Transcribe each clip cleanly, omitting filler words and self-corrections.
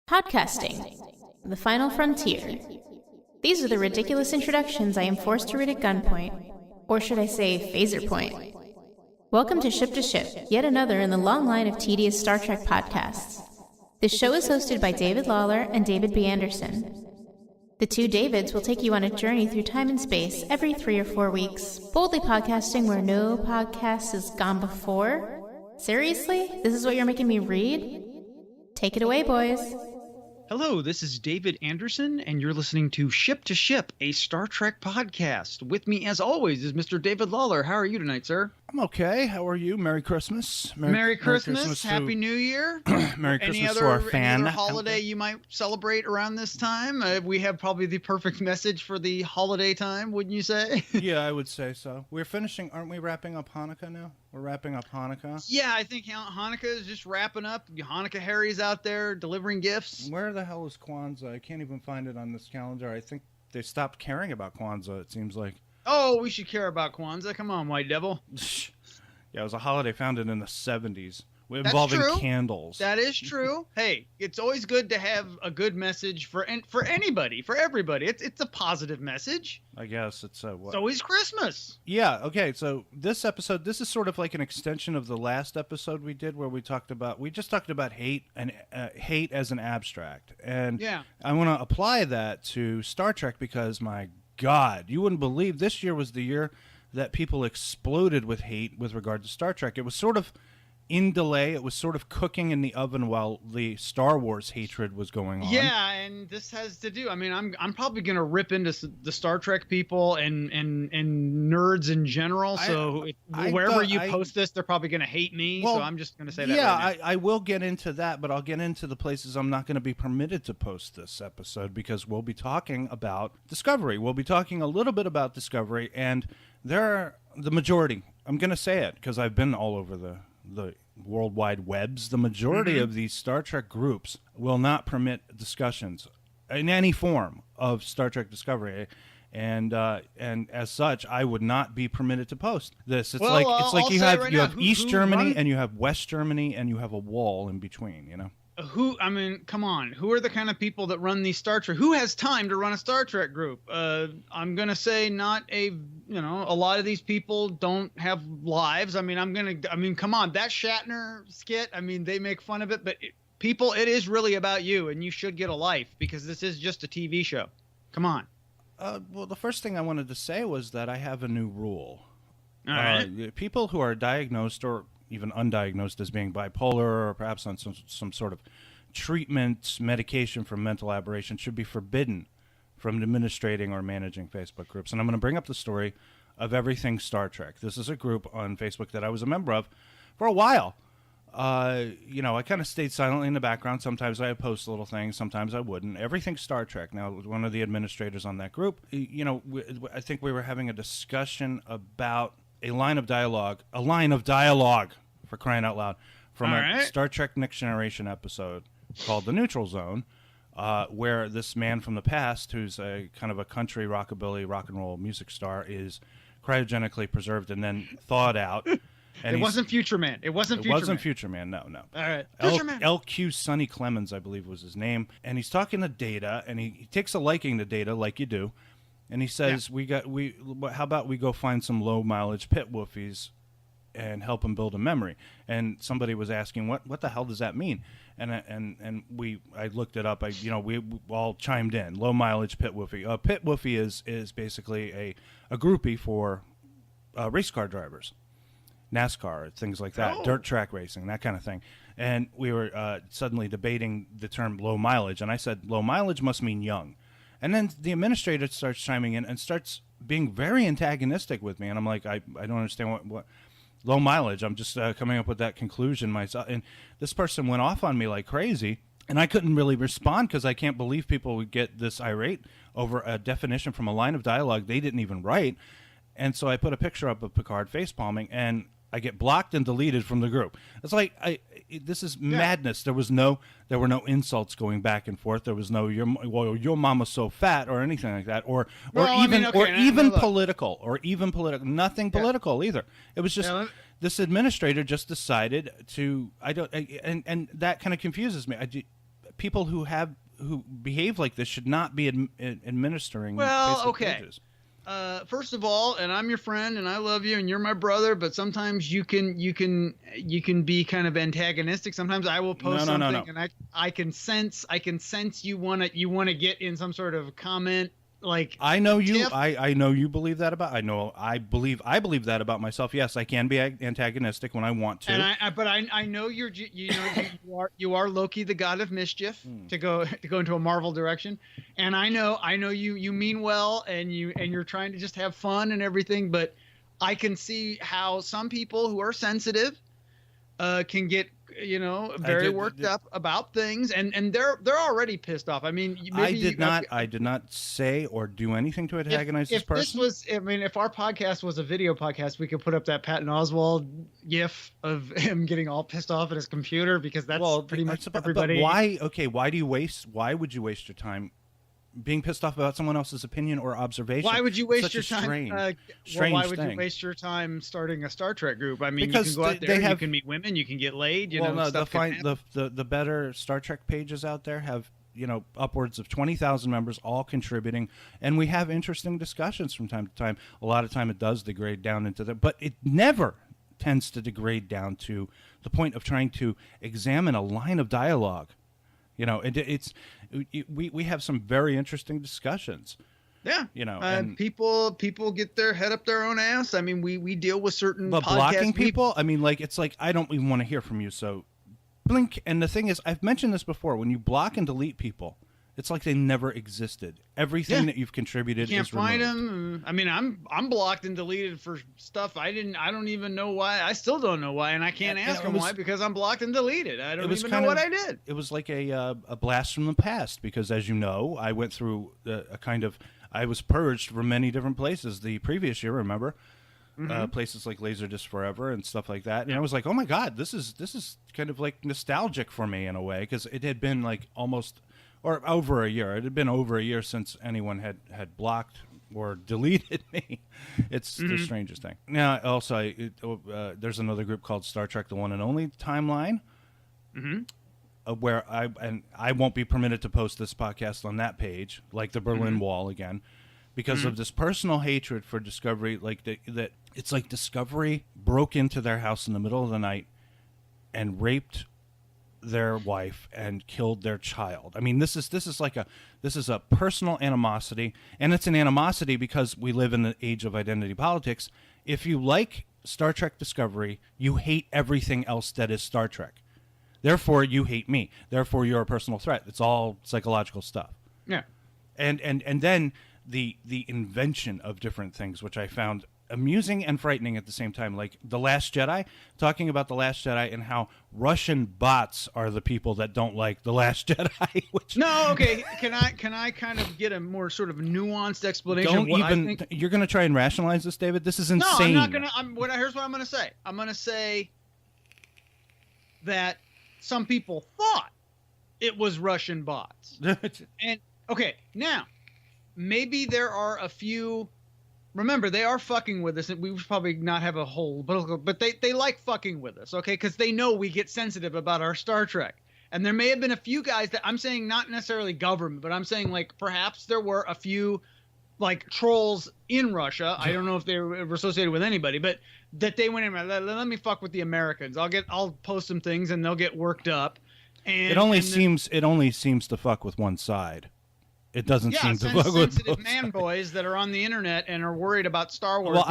Podcasting, the final frontier. These are the ridiculous introductions I am forced to read at gunpoint, or should I say phaser point. Welcome to Ship, yet another in the long line of tedious Star Trek podcasts. This show is hosted by David Lawler and David B. Anderson. The two Davids will take you on a journey through time and space every 3 or 4 weeks, boldly podcasting where no podcast has gone before. Seriously? This is what you're making me read? Take it away, boys. Hello, this is David Anderson, and you're listening to Ship, a Star Trek podcast. With me, as always, is Mr. David Lawler. How are you tonight, sir? I'm okay. How are you? Merry Christmas. Merry Christmas. Happy New Year. Merry Christmas to our fan. Any other holiday you might celebrate around this time? We have probably the perfect message for the holiday time, wouldn't you say? Yeah, I would say so. We're finishing, aren't we wrapping up Hanukkah now? We're wrapping up Hanukkah. Yeah, I think Hanukkah is just wrapping up. Hanukkah Harry's out there delivering gifts. Where the hell is Kwanzaa? I can't even find it on this calendar. I think they stopped caring about Kwanzaa, it seems like. Oh, we should care about Kwanzaa. Come on, White Devil. Yeah, it was a holiday founded in the 70s. Involving candles. That is true. Hey, it's always good to have a good message for anybody, for everybody. It's a positive message. I guess it's what? It's always Christmas. Yeah. Okay. So this episode, this is sort of like an extension of the last episode we did, where we just talked about hate and hate as an abstract, and yeah, I want to apply that to Star Trek because my God, you wouldn't believe this year was the year that people exploded with hate with regard to Star Trek. It was sort of in delay. It was sort of cooking in the oven while the Star Wars hatred was going on. Yeah, and this has to do. I mean, I'm probably going to rip into the Star Trek people and nerds in general. So wherever you post this, they're probably going to hate me. Well, so I'm just going to say that. Yeah, right I will get into that, but I'll get into the places I'm not going to be permitted to post this episode because we'll be talking about Discovery. We'll be talking a little bit about Discovery, and there are the majority. I'm going to say it because I've been all over the worldwide webs. The majority of these Star Trek groups will not permit discussions in any form of Star Trek Discovery, and as such, I would not be permitted to post this. It's like you have East Germany and you have West Germany and you have a wall in between. You know. I mean, come on. Who are the kind of people that run these Star Trek? Who has time to run a Star Trek group? I'm going to say a lot of these people don't have lives. I mean, come on. That Shatner skit, I mean, they make fun of it, but it is really about you, and you should get a life because this is just a TV show. Come on. Well, the first thing I wanted to say was that I have a new rule. All right. People who are diagnosed or even undiagnosed as being bipolar or perhaps on some sort of treatment, medication for mental aberration should be forbidden from administrating or managing Facebook groups. And I'm going to bring up the story of Everything Star Trek. This is a group on Facebook that I was a member of for a while. I kind of stayed silently in the background. Sometimes I would post little things, sometimes I wouldn't. Everything Star Trek. Now, one of the administrators on that group, I think we were having a discussion about a line of dialogue, for crying out loud, from Star Trek Next Generation episode called The Neutral Zone, where this man from the past, who's a kind of a country rockabilly rock and roll music star, is cryogenically preserved and then thawed out. And it wasn't Future Man. It wasn't Future Man. No. All right. LQ Sonny Clemens, I believe, was his name. And he's talking to Data, and he takes a liking to Data, like you do. And he says, how about we go find some low-mileage pit woofies and help them build a memory? And somebody was asking, what the hell does that mean? And I looked it up. We all chimed in. Low-mileage pit woofie. A pit woofie is basically a groupie for race car drivers. NASCAR, things like that, dirt track racing, that kind of thing. And we were suddenly debating the term low mileage, and I said low mileage must mean young. And then the administrator starts chiming in and starts being very antagonistic with me. And I'm like, I don't understand what low mileage. I'm just coming up with that conclusion myself. And this person went off on me like crazy. And I couldn't really respond because I can't believe people would get this irate over a definition from a line of dialogue they didn't even write. And so I put a picture up of Picard facepalming, and I get blocked and deleted from the group. It's like this is madness. There were no insults going back and forth. There was no your mama's so fat or anything like that, or even political. Nothing political either. It was just this administrator just decided to. And that kind of confuses me. people who behave like this should not be administering Well, Facebook okay. pages. First of all, and I'm your friend and I love you and you're my brother, but sometimes you can be kind of antagonistic. Sometimes I will post something and I can sense you want to get in some sort of comment. Like, I know you. I know you believe that about. I believe that about myself. Yes, I can be antagonistic when I want to. And but I know you are Loki, the god of mischief, to go into a Marvel direction. And I know you mean well, and you're trying to just have fun and everything. But I can see how some people who are sensitive can get very worked up about things, and they're already pissed off. I mean, I did not say or do anything to antagonize this person. If our podcast was a video podcast, we could put up that Patton Oswalt gif of him getting all pissed off at his computer, because that's pretty much everybody. But why would you waste your time being pissed off about someone else's opinion or observation? Why would you waste your time? Why would thing. you waste your time starting a Star Trek group? I mean, because you can go out there, you can meet women, you can get laid. The better Star Trek pages out there have upwards of 20,000 members, all contributing, and we have interesting discussions from time to time. A lot of time it does degrade down into but it never tends to degrade down to the point of trying to examine a line of dialogue. We have some very interesting discussions. Yeah, and people get their head up their own ass. I mean, we deal with certain. But blocking people, I mean, it's like I don't even want to hear from you. So blink. And the thing is, I've mentioned this before. When you block and delete people, it's like they never existed. Everything that you've contributed you can't is removed. find them. I mean, I'm blocked and deleted for stuff I don't even know why. I still don't know why, and I can't ask them why, because I'm blocked and deleted. I don't even know what I did. It was like a blast from the past, because as you know, I went through I was purged from many different places the previous year. Remember, places like Laserdisc Forever and stuff like that. And I was like, oh my God, this is kind of like nostalgic for me in a way, because it had been like almost. Or over a year. It had been over a year since anyone had blocked or deleted me. It's the strangest thing. Now, also, there's another group called Star Trek: The One and Only Timeline, where I won't be permitted to post this podcast on that page, like the Berlin Wall again, because of this personal hatred for Discovery. Like that, it's like Discovery broke into their house in the middle of the night and raped their wife and killed their child. I mean, this is a personal animosity, and it's an animosity because we live in the age of identity politics. If you like Star Trek Discovery, you hate everything else that is Star Trek. Therefore, you hate me. Therefore, you're a personal threat. It's all psychological stuff. Yeah. And then the invention of different things, which I found amusing and frightening at the same time, like The Last Jedi, talking about The Last Jedi and how Russian bots are the people that don't like The Last Jedi. Can I kind of get a more sort of nuanced explanation? You're going to try and rationalize this, David? This is insane. No, I'm not going to. Here's what I'm going to say. I'm going to say that some people thought it was Russian bots. And now maybe there are a few. Remember, they are fucking with us, and we should probably not have a whole political, but they like fucking with us, okay? Because they know we get sensitive about our Star Trek. And there may have been a few guys that I'm saying, not necessarily government, but I'm saying like perhaps there were a few like trolls in Russia. I don't know if they were associated with anybody, but that they went in, let me fuck with the Americans. I'll post some things and they'll get worked up. And it only seems to fuck with one side. It doesn't seem to fuck with sensitive man boys that are on the internet and are worried about Star Wars. Well,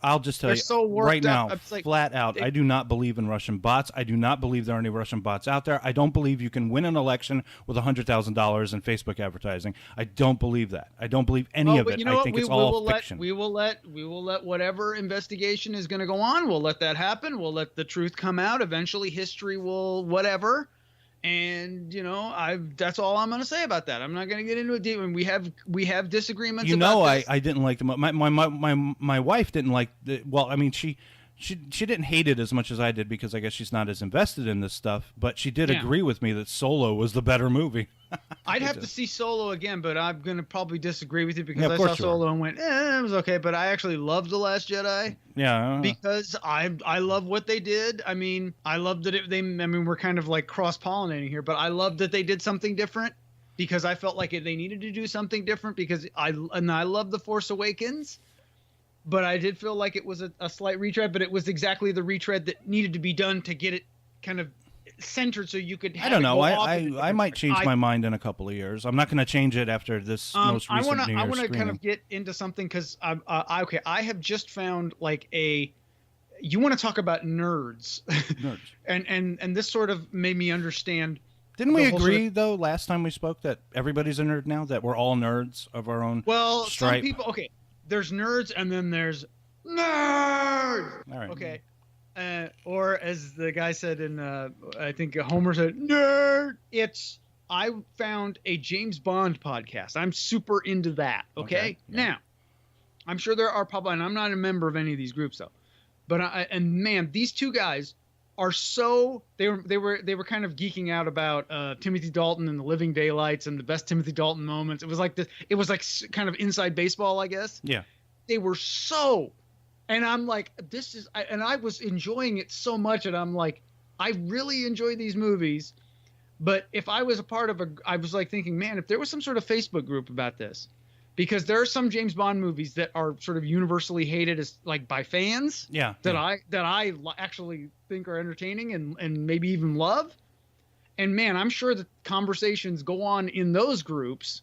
I'll just tell you right now, flat out, I do not believe in Russian bots. I do not believe there are any Russian bots out there. I don't believe you can win an election with $100,000 in Facebook advertising. I don't believe that. I don't believe any of it. I think it's all fiction. We will let whatever investigation is going to go on. We'll let that happen. We'll let the truth come out. Eventually, history will whatever. And that's all I'm going to say about that. I'm not going to get into it deep. And we have disagreements. I didn't like them. My wife didn't like. Well, I mean, she didn't hate it as much as I did because I guess she's not as invested in this stuff, but she did agree with me that Solo was the better movie. I'd have to see Solo again, but I'm going to probably disagree with you because I saw course Solo and went, it was okay, but I actually loved The Last Jedi. Yeah. Because I love what they did. I mean, I love that we're kind of like cross-pollinating here, but I love that they did something different because I felt like they needed to do something different because I love The Force Awakens. But I did feel like it was a slight retread, but it was exactly the retread that needed to be done to get it kind of centered so you could have I don't know. I might change my mind in a couple of years. I'm not going to change it after this most recent New Year's I want to screening. kind of get into something because I have just found like you want to talk about nerds. and this sort of made me understand. Didn't we agree, though, last time we spoke that everybody's a nerd now, that we're all nerds of our own stripe? Some people, okay. There's nerds and then there's nerds. All right. Okay. Or as the guy said in, I think Homer said, nerd. I found a James Bond podcast. I'm super into that. Okay. Yeah. Now, I'm sure there are probably, and I'm not a member of any of these groups though, but man, these two guys are so they were kind of geeking out about Timothy Dalton and the Living Daylights and the best Timothy Dalton moments. It was like kind of inside baseball, I guess. Yeah. They were so, and I'm like, I was enjoying it so much, and I'm like, I really enjoy these movies, but if I was a part of I was like thinking, man, if there was some sort of Facebook group about this. Because there are some James Bond movies that are sort of universally hated as like by fans. Yeah. I actually think are entertaining and maybe even love. And man, I'm sure that conversations go on in those groups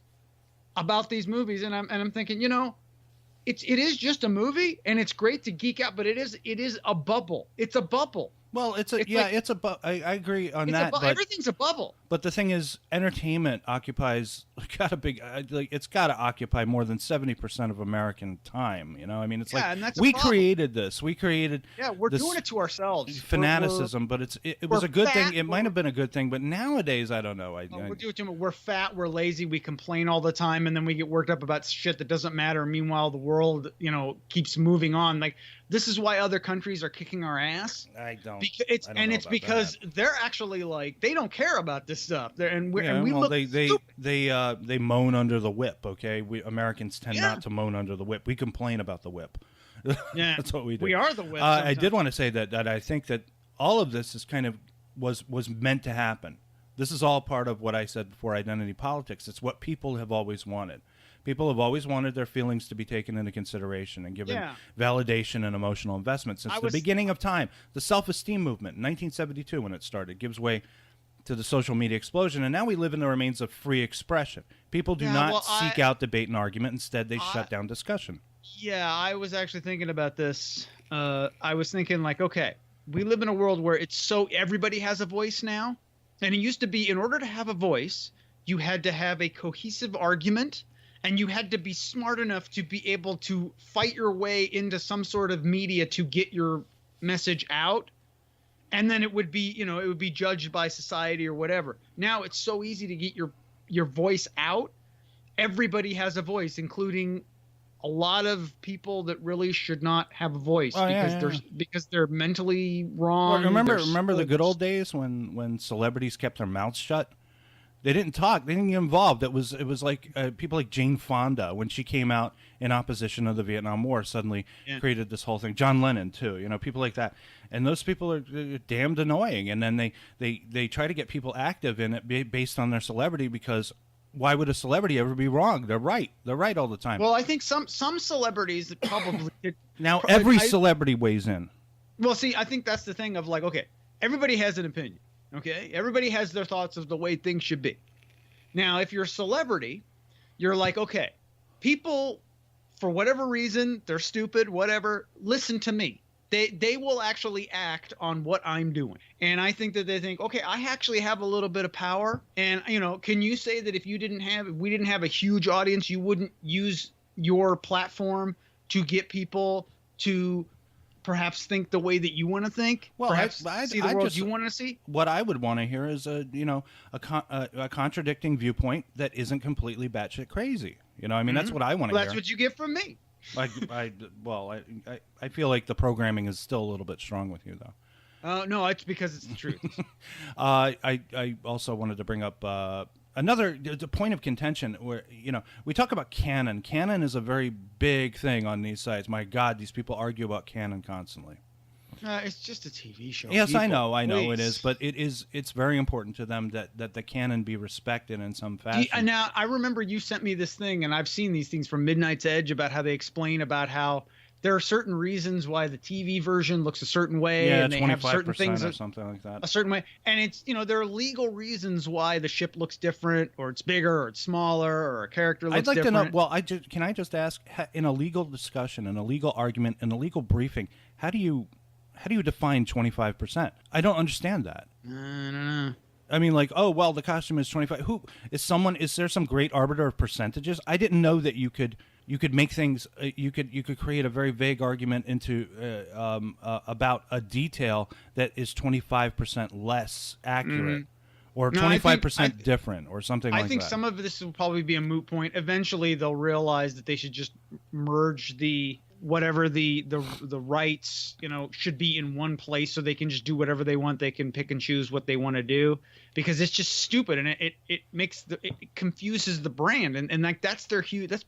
about these movies. And I'm thinking, it is just a movie and it's great to geek out, but it is a bubble. It's a bubble. Well, I agree on that. But everything's a bubble. But the thing is, entertainment occupies it's got to occupy more than 70% of American time. I mean, it's and that's we created this. We created. Yeah, we're doing it to ourselves. Fanaticism, but it was a good thing. It might have been a good thing, but nowadays I don't know. We're doing too much. We're fat. We're lazy. We complain all the time, and then we get worked up about shit that doesn't matter. Meanwhile, the world, keeps moving on. Like this is why other countries are kicking our ass. I don't. It's because they're actually like they don't care about this stuff. They moan under the whip. Okay, we Americans tend not to moan under the whip. We complain about the whip. Yeah, that's what we do. We are the whip. I did want to say that I think that all of this is kind of was meant to happen. This is all part of what I said before, identity politics. It's what people have always wanted. People have always wanted their feelings to be taken into consideration and given validation and emotional investment since the beginning of time. The self-esteem movement in 1972 when it started gives way to the social media explosion, and now we live in the remains of free expression. People do not seek out debate and argument. Instead, they shut down discussion. Yeah, I was actually thinking about this. I was thinking like, okay, we live in a world where it's so everybody has a voice now. And it used to be in order to have a voice, you had to have a cohesive argument. And you had to be smart enough to be able to fight your way into some sort of media to get your message out. And then it would be, it would be judged by society or whatever. Now it's so easy to get your voice out. Everybody has a voice, including a lot of people that really should not have a voice because they're mentally wrong. Well, remember the good old days when celebrities kept their mouths shut? They didn't talk. They didn't get involved. It was like people like Jane Fonda, when she came out in opposition of the Vietnam War, suddenly created this whole thing. John Lennon too, people like that. And those people are damned annoying. And then they try to get people active in it based on their celebrity, because why would a celebrity ever be wrong? They're right. They're right all the time. Well, I think some celebrities probably now every celebrity weighs in. Well, see, I think that's the thing of like, okay, everybody has an opinion. Okay, everybody has their thoughts of the way things should be. Now, if you're a celebrity, you're like, okay, people, for whatever reason, they're stupid, whatever, listen to me. They will actually act on what I'm doing. And I think that they think, okay, I actually have a little bit of power. And, can you say that if we didn't have a huge audience, you wouldn't use your platform to get people to perhaps think the way that you want to think? Well, perhaps see the world you want to see? What I would want to hear is a contradicting viewpoint that isn't completely batshit crazy. That's what I want to hear. That's what you get from me. I feel like the programming is still a little bit strong with you, though. No, it's because it's the truth. I also wanted to bring up another point of contention where, we talk about canon. Canon is a very big thing on these sites. My God, these people argue about canon constantly. It's just a TV show. Yes, people, I know please. it is, but it's very important to them that the canon be respected in some fashion. Now, I remember you sent me this thing, and I've seen these things from Midnight's Edge about how they explain about how there are certain reasons why the TV version looks a certain way, and they have certain things or something like that. A certain way, and it's there are legal reasons why the ship looks different, or it's bigger, or it's smaller, or a character looks different. I'd like to know. Well, can I just ask, in a legal discussion, in a legal argument, in a legal briefing, how do you define 25%? I don't understand that. I don't know. I mean, like, oh well, the costume is 25. Who is someone? Is there some great arbiter of percentages? I didn't know that you could make things. You could create a very vague argument into about a detail that is 25% less accurate, or 25% different, or something like that. I think some of this will probably be a moot point. Eventually, they'll realize that they should just merge whatever the rights should be in one place, so they can just do whatever they want. They can pick and choose what they want to do, because it's just stupid, and it makes it confuses the brand, and like that's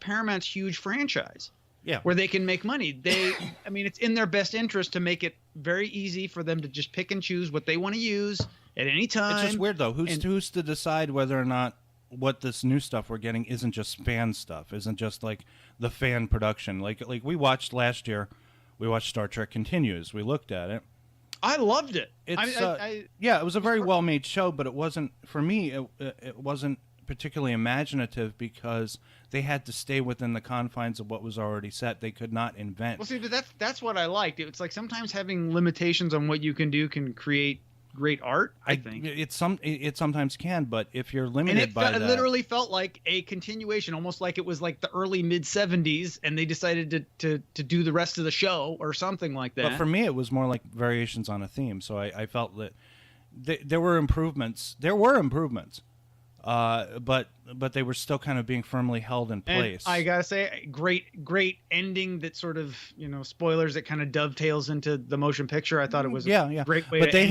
Paramount's huge franchise, where they can make money. I mean, it's in their best interest to make it very easy for them to just pick and choose what they want to use at any time. It's just weird though. Who's to decide whether or not what this new stuff we're getting isn't just fan stuff, isn't just like the fan production. Like we watched last year, we watched Star Trek Continues. We looked at it. I loved it. It was a very well-made show, but it wasn't, for me, it wasn't particularly imaginative because they had to stay within the confines of what was already set. They could not invent. Well, see, but that's what I liked. It's like sometimes having limitations on what you can do can create great art. I think it sometimes can, but if you're limited by that, it literally felt like a continuation, almost like it was like the early mid 70s, and they decided to do the rest of the show or something like that. But for me, it was more like variations on a theme. So I felt that there were improvements. But they were still kind of being firmly held in place. And I gotta say, great ending that sort of, spoilers, that kind of dovetails into the motion picture. I thought it was a great way. But they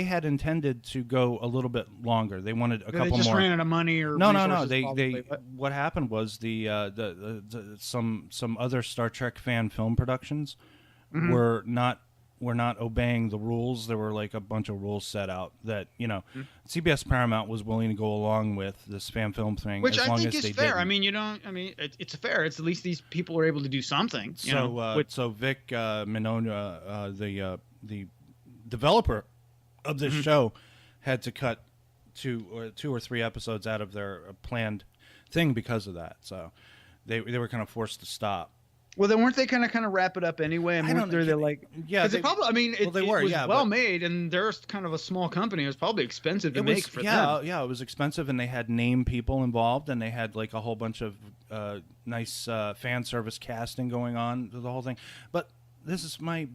had intended to go a little bit longer. They wanted a couple more. They just ran out of money or no. They what happened was some other Star Trek fan film productions were not obeying the rules. There were like a bunch of rules set out that CBS Paramount was willing to go along with this fan film thing, which as long I think as is they fair. didn't. It's fair. It's at least these people are able to do something. So Vic Mignogna, the developer of this show, had to cut two or three episodes out of their planned thing because of that. So they were kind of forced to stop. Well, then weren't they kind of wrap it up anyway? And they're like, yeah, because it was well made, and they're kind of a small company. It was probably expensive to make for them. Yeah, it was expensive, and they had name people involved, and they had like a whole bunch of nice fan service casting going on, the whole thing. But this is my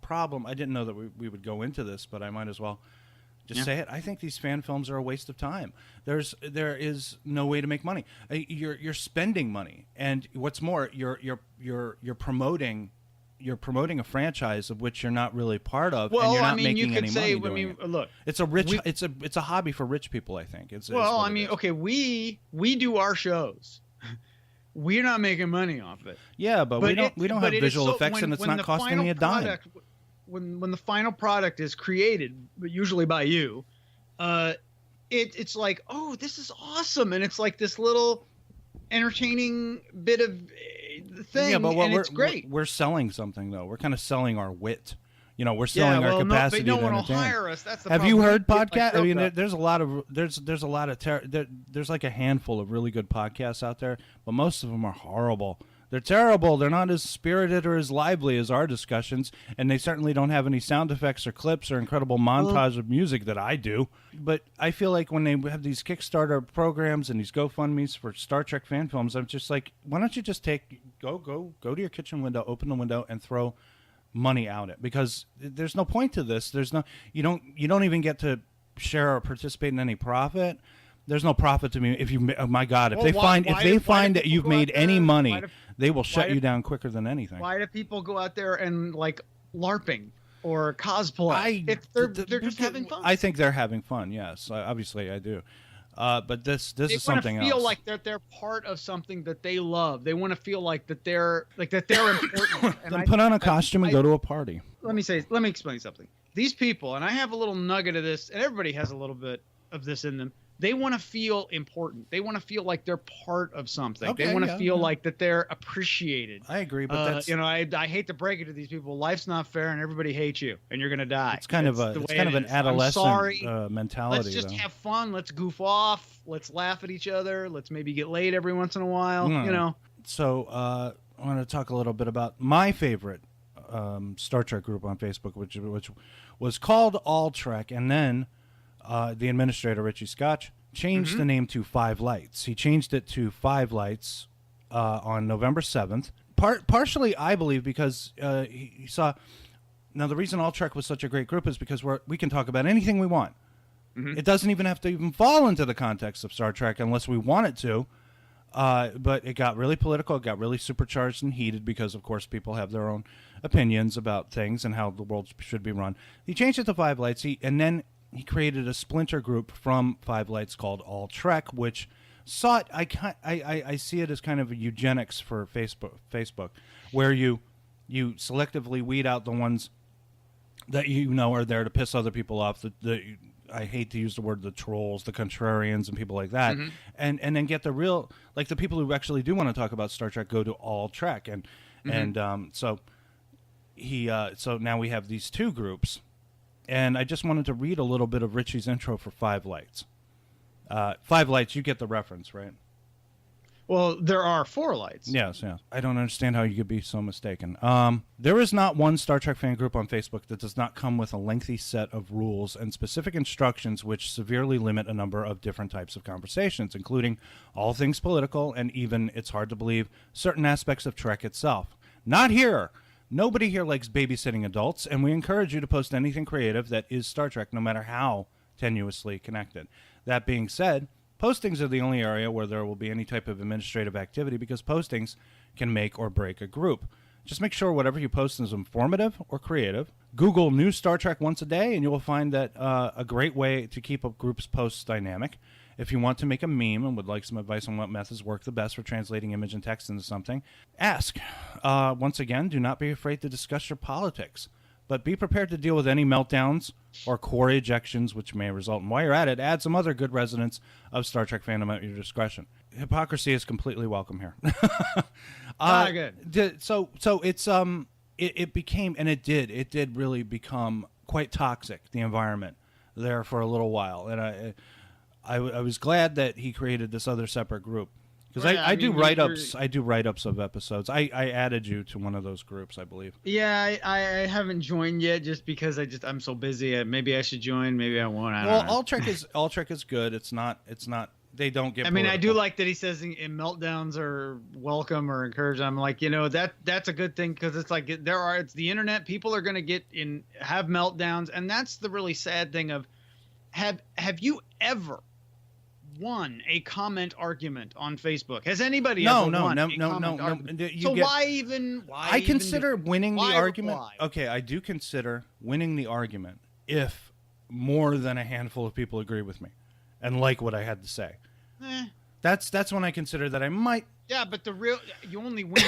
problem. I didn't know that we would go into this, but I might as well just say it. I think these fan films are a waste of time. There is no way to make money. You're spending money, and what's more, you're promoting a franchise of which you're not really part of, and you're not making any money doing it. Look, it's a hobby for rich people. I think we do our shows. We're not making money off it. Yeah, but we don't have visual effects, and it's not costing me a dime. When the final product is created, usually by you, it's like, oh, this is awesome, and it's like this little entertaining bit of thing, it's great. We're selling something though. We're kind of selling our wit. We're selling our capacity to entertain. No one will hire us. That's the Have problem. you heard podcasts? I mean, there's like a handful of really good podcasts out there, but most of them are horrible. They're terrible. They're not as spirited or as lively as our discussions, and they certainly don't have any sound effects or clips or incredible montage of music that I do. But I feel like when they have these Kickstarter programs and these GoFundMes for Star Trek fan films, I'm just like, why don't you just go to your kitchen window, open the window, and throw money out it? Because there's no point to this. You don't even get to share or participate in any profit. There's no profit to me if you. Oh my God! If they find that you've made any money, they will shut you down quicker than anything. Why do people go out there and like LARPing or cosplay? If they're just having fun. I think they're having fun. Yes, obviously I do. But this is something else. They want to feel like that they're part of something that they love. They want to feel like that they're important. Then put on a costume and go to a party. Let me explain something. These people, and I have a little nugget of this, and everybody has a little bit of this in them. They want to feel important. They want to feel like they're part of something. Okay, they want to feel like that they're appreciated. I agree, but that's I hate to break it to these people. Life's not fair, and everybody hates you, and you're gonna die. It's kind of an adolescent mentality. Let's just have fun. Let's goof off. Let's laugh at each other. Let's maybe get laid every once in a while. You know. So I want to talk a little bit about my favorite Star Trek group on Facebook, which was called All Trek, and then the administrator, Richie Scotch, changed the name to Five Lights. He changed it to Five Lights on November 7th. Partially, I believe, because he saw... Now, the reason All Trek was such a great group is because we can talk about anything we want. It doesn't even have to even fall into the context of Star Trek unless we want it to. But it got really political. It got really supercharged and heated because, of course, people have their own opinions about things and how the world should be run. He changed it to Five Lights, and then he created a splinter group from Five Lights called All Trek, which sought. I see it as kind of a eugenics for Facebook, where you selectively weed out the ones that you know are there to piss other people off. I hate to use the word the trolls, the contrarians, and people like that, and then get the real, like the people who actually do want to talk about Star Trek go to All Trek, so now we have these two groups, and I just wanted to read a little bit of Richie's intro for Five Lights. Five Lights, you get the reference, right? Well, there are four lights. Yes. I don't understand how you could be so mistaken. There is not one Star Trek fan group on Facebook that does not come with a lengthy set of rules and specific instructions which severely limit a number of different types of conversations, including all things political and even, it's hard to believe, certain aspects of Trek itself. Not here! Nobody here likes babysitting adults, and we encourage you to post anything creative that is Star Trek, no matter how tenuously connected. That being said, postings are the only area where there will be any type of administrative activity because postings can make or break a group. Just make sure whatever you post is informative or creative. Google New Star Trek once a day, and you will find that a great way to keep a group's posts dynamic. If you want to make a meme and would like some advice on what methods work the best for translating image and text into something, ask. Once again, do not be afraid to discuss your politics, but be prepared to deal with any meltdowns or core ejections which may result. And while you're at it, add some other good residents of Star Trek fandom at your discretion. Hypocrisy is completely welcome here. Good. So it's it became, and it did really become quite toxic, the environment there for a little while, and I was glad that he created this other separate group. Because I do write-ups. I do write-ups of episodes. I added you to one of those groups, I believe. Yeah, I haven't joined yet just because I'm so busy. Maybe I should join. Maybe I won't. I don't know. All Trek is good. It's not. They don't get. I mean, I do like that he says in meltdowns are welcome or encouraged. I'm like, that's a good thing because it's like it's the internet. People are going to have meltdowns, and that's the really sad thing of have you ever won a comment argument on Facebook? Has anybody ever won a comment argument? So why even? I consider winning the argument. Okay, I do consider winning the argument if more than a handful of people agree with me and like what I had to say. That's when I consider that I might. Yeah, but you only win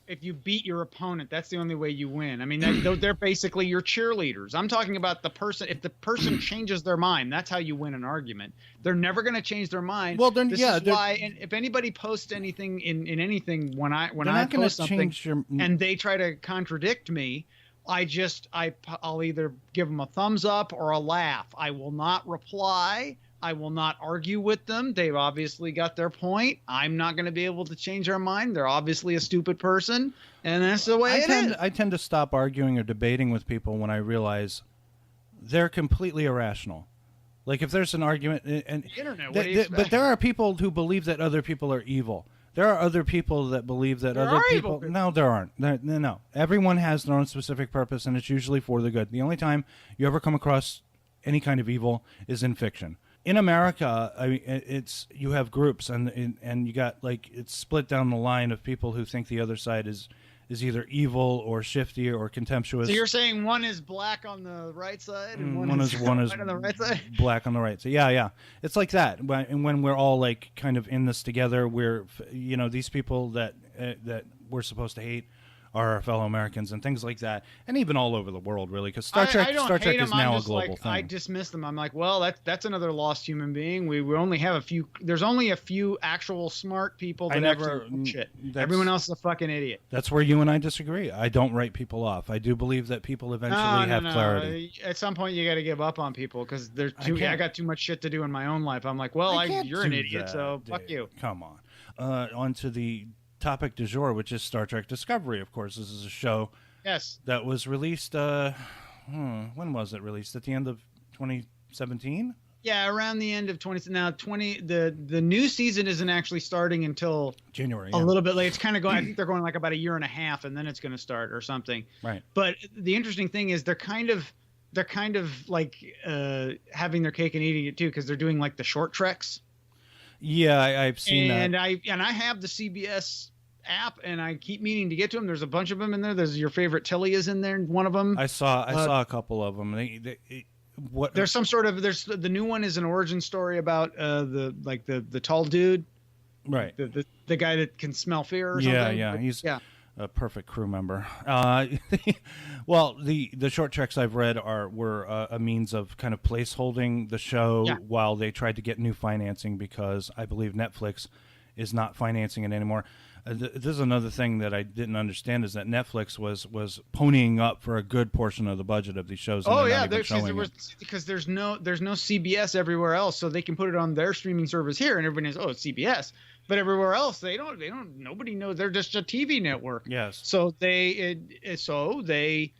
if you beat your opponent. That's the only way you win. I mean, they're basically your cheerleaders. I'm talking about the person. If the person changes their mind, that's how you win an argument. They're never going to change their mind. Well, then, this is why. And if anybody posts anything in anything when I post something and they try to contradict me, I'll either give them a thumbs up or a laugh. I will not reply. I will not argue with them. They've obviously got their point. I'm not going to be able to change their mind. They're obviously a stupid person, and that's the way it is. I tend to stop arguing or debating with people when I realize they're completely irrational. Like if there's an argument, and but there are people who believe that other people are evil. There are other people that believe that other people. No, there aren't. No. Everyone has their own specific purpose, and it's usually for the good. The only time you ever come across any kind of evil is in fiction. in America, I mean, it's you have groups, and you got like it's split down the line of people who think the other side is either evil or shifty or contemptuous. So you're saying one is black on the right side and one is white on the right side? Black on the right. So yeah, it's like that. And when we're all like kind of in this together, we're these people that we're supposed to hate are our fellow Americans and things like that, and even all over the world, really, because Star Trek is now a global thing. I dismiss them. I'm like, well, that's another lost human being. We only have a few. There's only a few actual smart people that actually shit. Everyone else is a fucking idiot. That's where you and I disagree. I don't write people off. I do believe that people eventually have clarity. At some point, you got to give up on people because I got too much shit to do in my own life. I'm like, well, you're an idiot, so fuck you. Come on. On to the topic du jour, which is Star Trek Discovery. Of course, this is a show that was released when was it released? At the end of 2017? Yeah, around the end of the new season isn't actually starting until January. A little bit late. It's kind of going I think they're going like about a year and a half, and then it's going to start or something. Right. But the interesting thing is they're kind of like having their cake and eating it too, because they're doing like the short treks. Yeah, I've seen that. And I have the CBS app, and I keep meaning to get to them. There's a bunch of them in there. There's your favorite Tilly is in there. One of them. I saw a couple of them. There's some sort of the new one is an origin story about the tall dude, right? The guy that can smell fear or something. Yeah, he's a perfect crew member. Well, the short treks I've read were a means of kind of placeholding the show while they tried to get new financing, because I believe Netflix is not financing it anymore. This is another thing that I didn't understand, is that Netflix was ponying up for a good portion of the budget of these shows. Because there's no CBS everywhere else, so they can put it on their streaming service here, and everybody knows, it's CBS. But everywhere else, they don't. Nobody knows. They're just a TV network. Yes. So they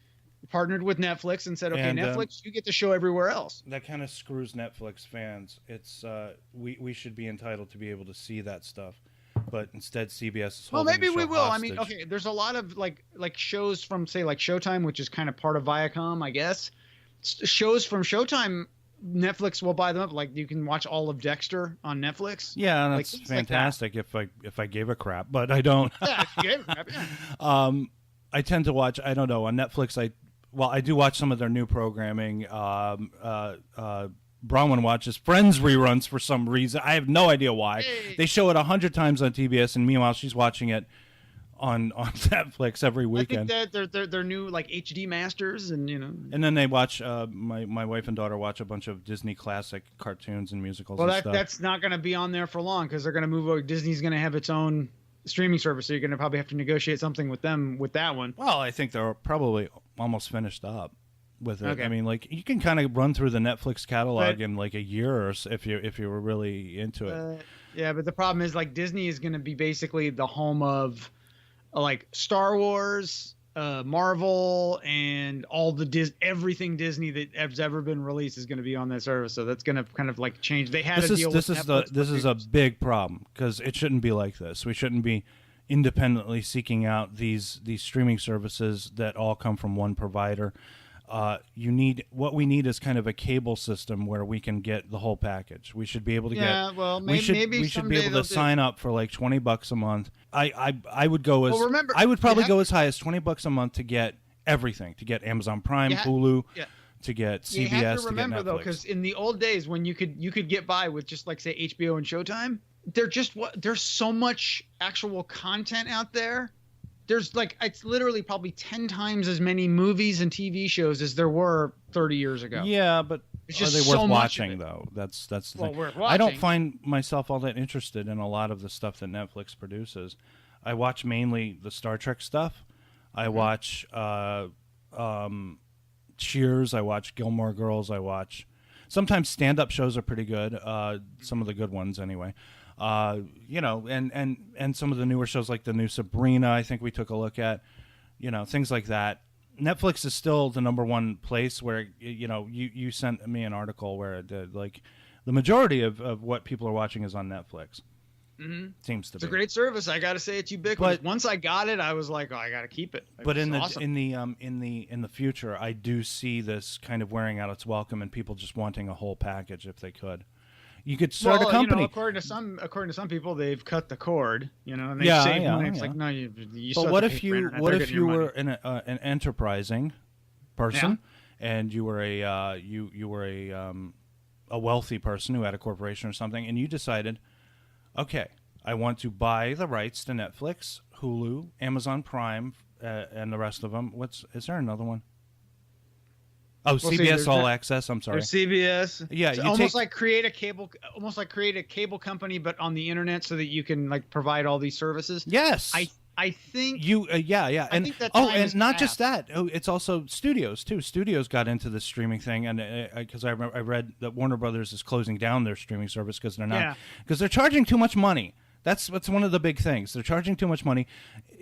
partnered with Netflix and said, okay, Netflix, you get the show everywhere else. That kind of screws Netflix fans. It's we should be entitled to be able to see that stuff, but instead CBS is holding maybe we will. hostage. I mean, okay, there's a lot of like shows from, say, like Showtime, which is kind of part of Viacom, I guess. Shows from Showtime, Netflix will buy them up. Like, you can watch all of Dexter on Netflix. Yeah, that's fantastic. Like if I gave a crap, but I don't. Yeah, if you gave a crap. Yeah. I tend to watch. I don't know, on Netflix. I do watch some of their new programming. Bronwyn watches Friends reruns for some reason. I have no idea why. Hey. They show it 100 times on TBS, and meanwhile she's watching it on Netflix every weekend. I think that they're new, like, HD masters, and And then they watch. My wife and daughter watch a bunch of Disney classic cartoons and musicals. Well, and stuff. That's not going to be on there for long, because they're going to move over. Disney's going to have its own streaming service, so you're going to probably have to negotiate something with them with that one. Well, I think they're probably almost finished up with it. Okay. I mean, like, you can kind of run through the Netflix catalog in like a year, or if you were really into it. Yeah, but the problem is, like, Disney is going to be basically the home of like Star Wars, Marvel, and all everything Disney that has ever been released is going to be on that service. So that's going to kind of like change. They had to deal with Netflix. This is a big problem, because it shouldn't be like this. We shouldn't be independently seeking out these streaming services that all come from one provider. What we need is kind of a cable system where we can get the whole package. We should be able to get. Well, maybe we should be able to sign up for like $20 a month. I would go as. Well, remember, I would probably go as high as $20 a month to get everything. To get Amazon Prime, Hulu. Yeah. To get CBS. You have to remember, to get Netflix. though, because in the old days when you could get by with just, like, say, HBO and Showtime, there's so much actual content out there. There's like, it's literally probably 10 times as many movies and TV shows as there were 30 years ago. Yeah, but it's are just they worth so watching, though? That's the thing. Worth watching. I don't find myself all that interested in a lot of the stuff that Netflix produces. I watch mainly the Star Trek stuff. I watch Cheers. I watch Gilmore Girls. I watch sometimes stand-up shows are pretty good. Some of the good ones, anyway. And some of the newer shows, like the new Sabrina, I think we took a look at, things like that. Netflix is still the number one place where, you sent me an article where the majority of what people are watching is on Netflix. Mm-hmm. Seems to be. It's a great service. I got to say, it's ubiquitous. But once I got it, I was like, oh, I got to keep it. But in the future, I do see this kind of wearing out its welcome and people just wanting a whole package if they could. You could start a company. According to some people, they've cut the cord. And they Yeah, save yeah, money. It's yeah. like, no, you. But still what have to if pay for you internet. what They're if getting you your were money. an enterprising person, and you were a wealthy person who had a corporation or something, and you decided, okay, I want to buy the rights to Netflix, Hulu, Amazon Prime, and the rest of them. Is there another one? Oh, CBS All Access. I'm sorry. There's CBS. Yeah, It's almost like create a cable company, but on the internet, so that you can like provide all these services. Yes. I think you. Yeah. I And think that and not just that. Oh, it's also studios too. Studios got into the streaming thing, and because I read that Warner Brothers is closing down their streaming service because they're charging too much money. That's one of the big things. They're charging too much money.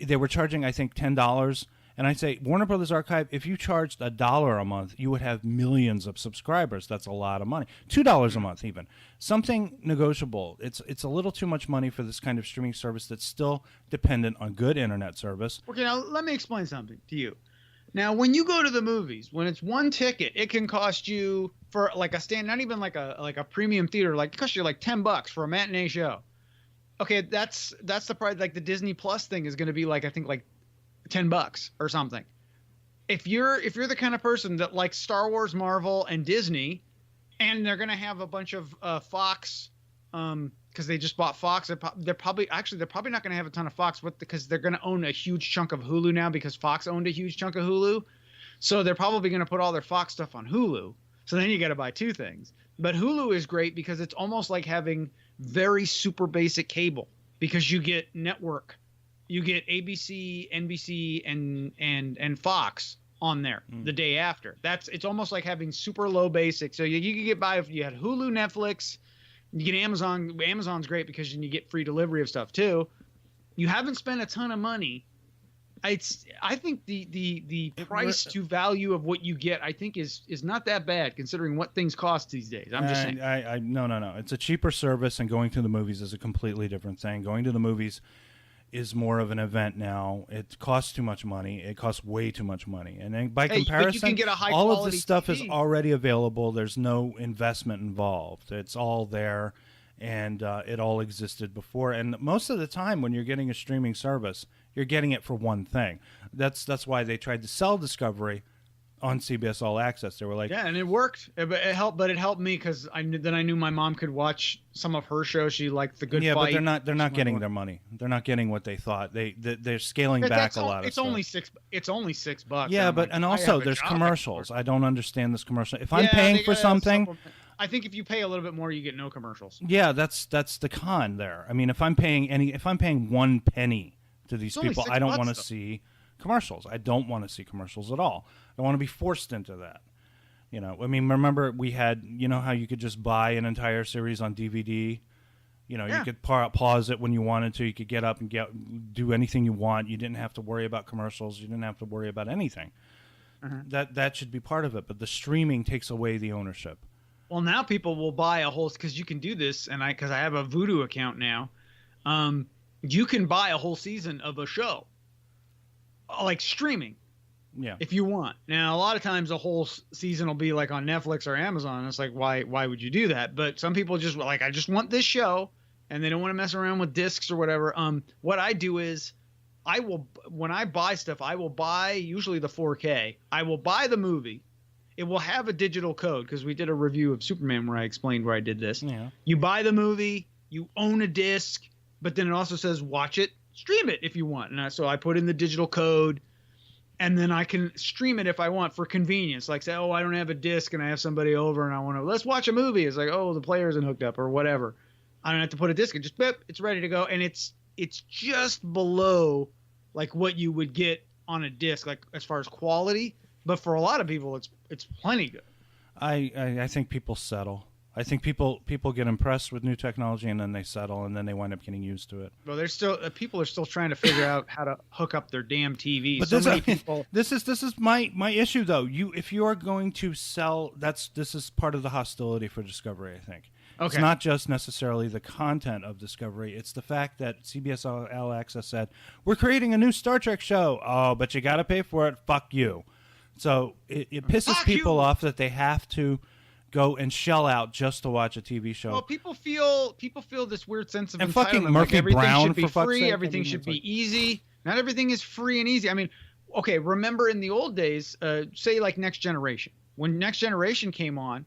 They were charging, I think, $10. And I say, Warner Brothers Archive, if you charged $1 a month, you would have millions of subscribers. That's a lot of money. $2 a month even. Something negotiable. It's a little too much money for this kind of streaming service that's still dependent on good internet service. Okay, now let me explain something to you. Now, when you go to the movies, when it's one ticket, it can cost you for like not even like a premium theater, like it costs you like $10 for a matinee show. Okay, that's the price. Like the Disney Plus thing is going to be like, I think like $10 or something. If you're the kind of person that likes Star Wars, Marvel, and Disney, and they're going to have a bunch of Fox, because they just bought Fox. They're probably not going to have a ton of Fox, because they're going to own a huge chunk of Hulu now, because Fox owned a huge chunk of Hulu. So they're probably going to put all their Fox stuff on Hulu. So then you got to buy two things. But Hulu is great because it's almost like having very super basic cable, because you get network. You get ABC, NBC, and Fox on there the day after. It's almost like having super low basic. So you can get by if you had Hulu, Netflix, you get Amazon. Amazon's great because you get free delivery of stuff too. You haven't spent a ton of money. I think the price to value of what you get, I think is not that bad considering what things cost these days. I'm just saying. No. It's a cheaper service, and going to the movies is a completely different thing. Going to the movies is more of an event now. It costs too much money. It costs way too much money. And then by comparison, you can get a high all of quality this stuff TV. is already available. There's no investment involved. It's all there, and it all existed before. And most of the time when you're getting a streaming service, you're getting it for one thing. That's why they tried to sell Discovery on CBS All Access. They were like, yeah, and it worked. It helped me because I knew my mom could watch some of her shows. She liked The Good Fight. Yeah, but they're not getting their money. They're not getting what they thought. They're scaling back a lot of stuff. It's only $6. Yeah, and also there's commercials. I don't understand this commercial. If I'm paying for something, I think if you pay a little bit more, you get no commercials. Yeah, that's the con there. I mean, if I'm paying 1 penny to these people, I don't want to see commercials. I don't want to see commercials at all. I want to be forced into that. I mean, remember we had, how you could just buy an entire series on DVD. You could pause it when you wanted to. You could get up and do anything you want. You didn't have to worry about commercials. You didn't have to worry about anything. That should be part of it. But the streaming takes away the ownership. Well, now people will buy a whole, because you can do this, and because I have a Vudu account now. You can buy a whole season of a show, like streaming. Yeah. If you want. Now, a lot of times a whole season will be like on Netflix or Amazon. It's like, why would you do that? But some people just like, I just want this show, and they don't want to mess around with discs or whatever. What I do is when I buy stuff, I will buy usually the 4K. I will buy the movie. It will have a digital code, because we did a review of Superman where I explained where I did this. Yeah. You buy the movie, you own a disc, but then it also says watch it, stream it if you want. And so I put in the digital code. And then I can stream it if I want for convenience. Like say, I don't have a disc and I have somebody over and I want to, let's watch a movie. It's like, the player isn't hooked up or whatever. I don't have to put a disc in. Just beep, it's ready to go. And it's just below like what you would get on a disc, like as far as quality. But for a lot of people, it's plenty good. I think people settle. I think people get impressed with new technology, and then they settle, and then they wind up getting used to it. Well, there's still people are still trying to figure out how to hook up their damn TVs. But this is my issue though. If you are going to sell, this is part of the hostility for Discovery. I think it's not just necessarily the content of Discovery. It's the fact that CBS All Access said we're creating a new Star Trek show. Oh, but you got to pay for it. Fuck you. So it pisses people off that they have to go and shell out just to watch a TV show. Well, people feel this weird sense of and entitlement. fucking Murphy everything Brown should be for fuck's free. sake. Everything should be easy. Not everything is free and easy. I mean, okay, remember in the old days, say like Next Generation. When Next Generation came on,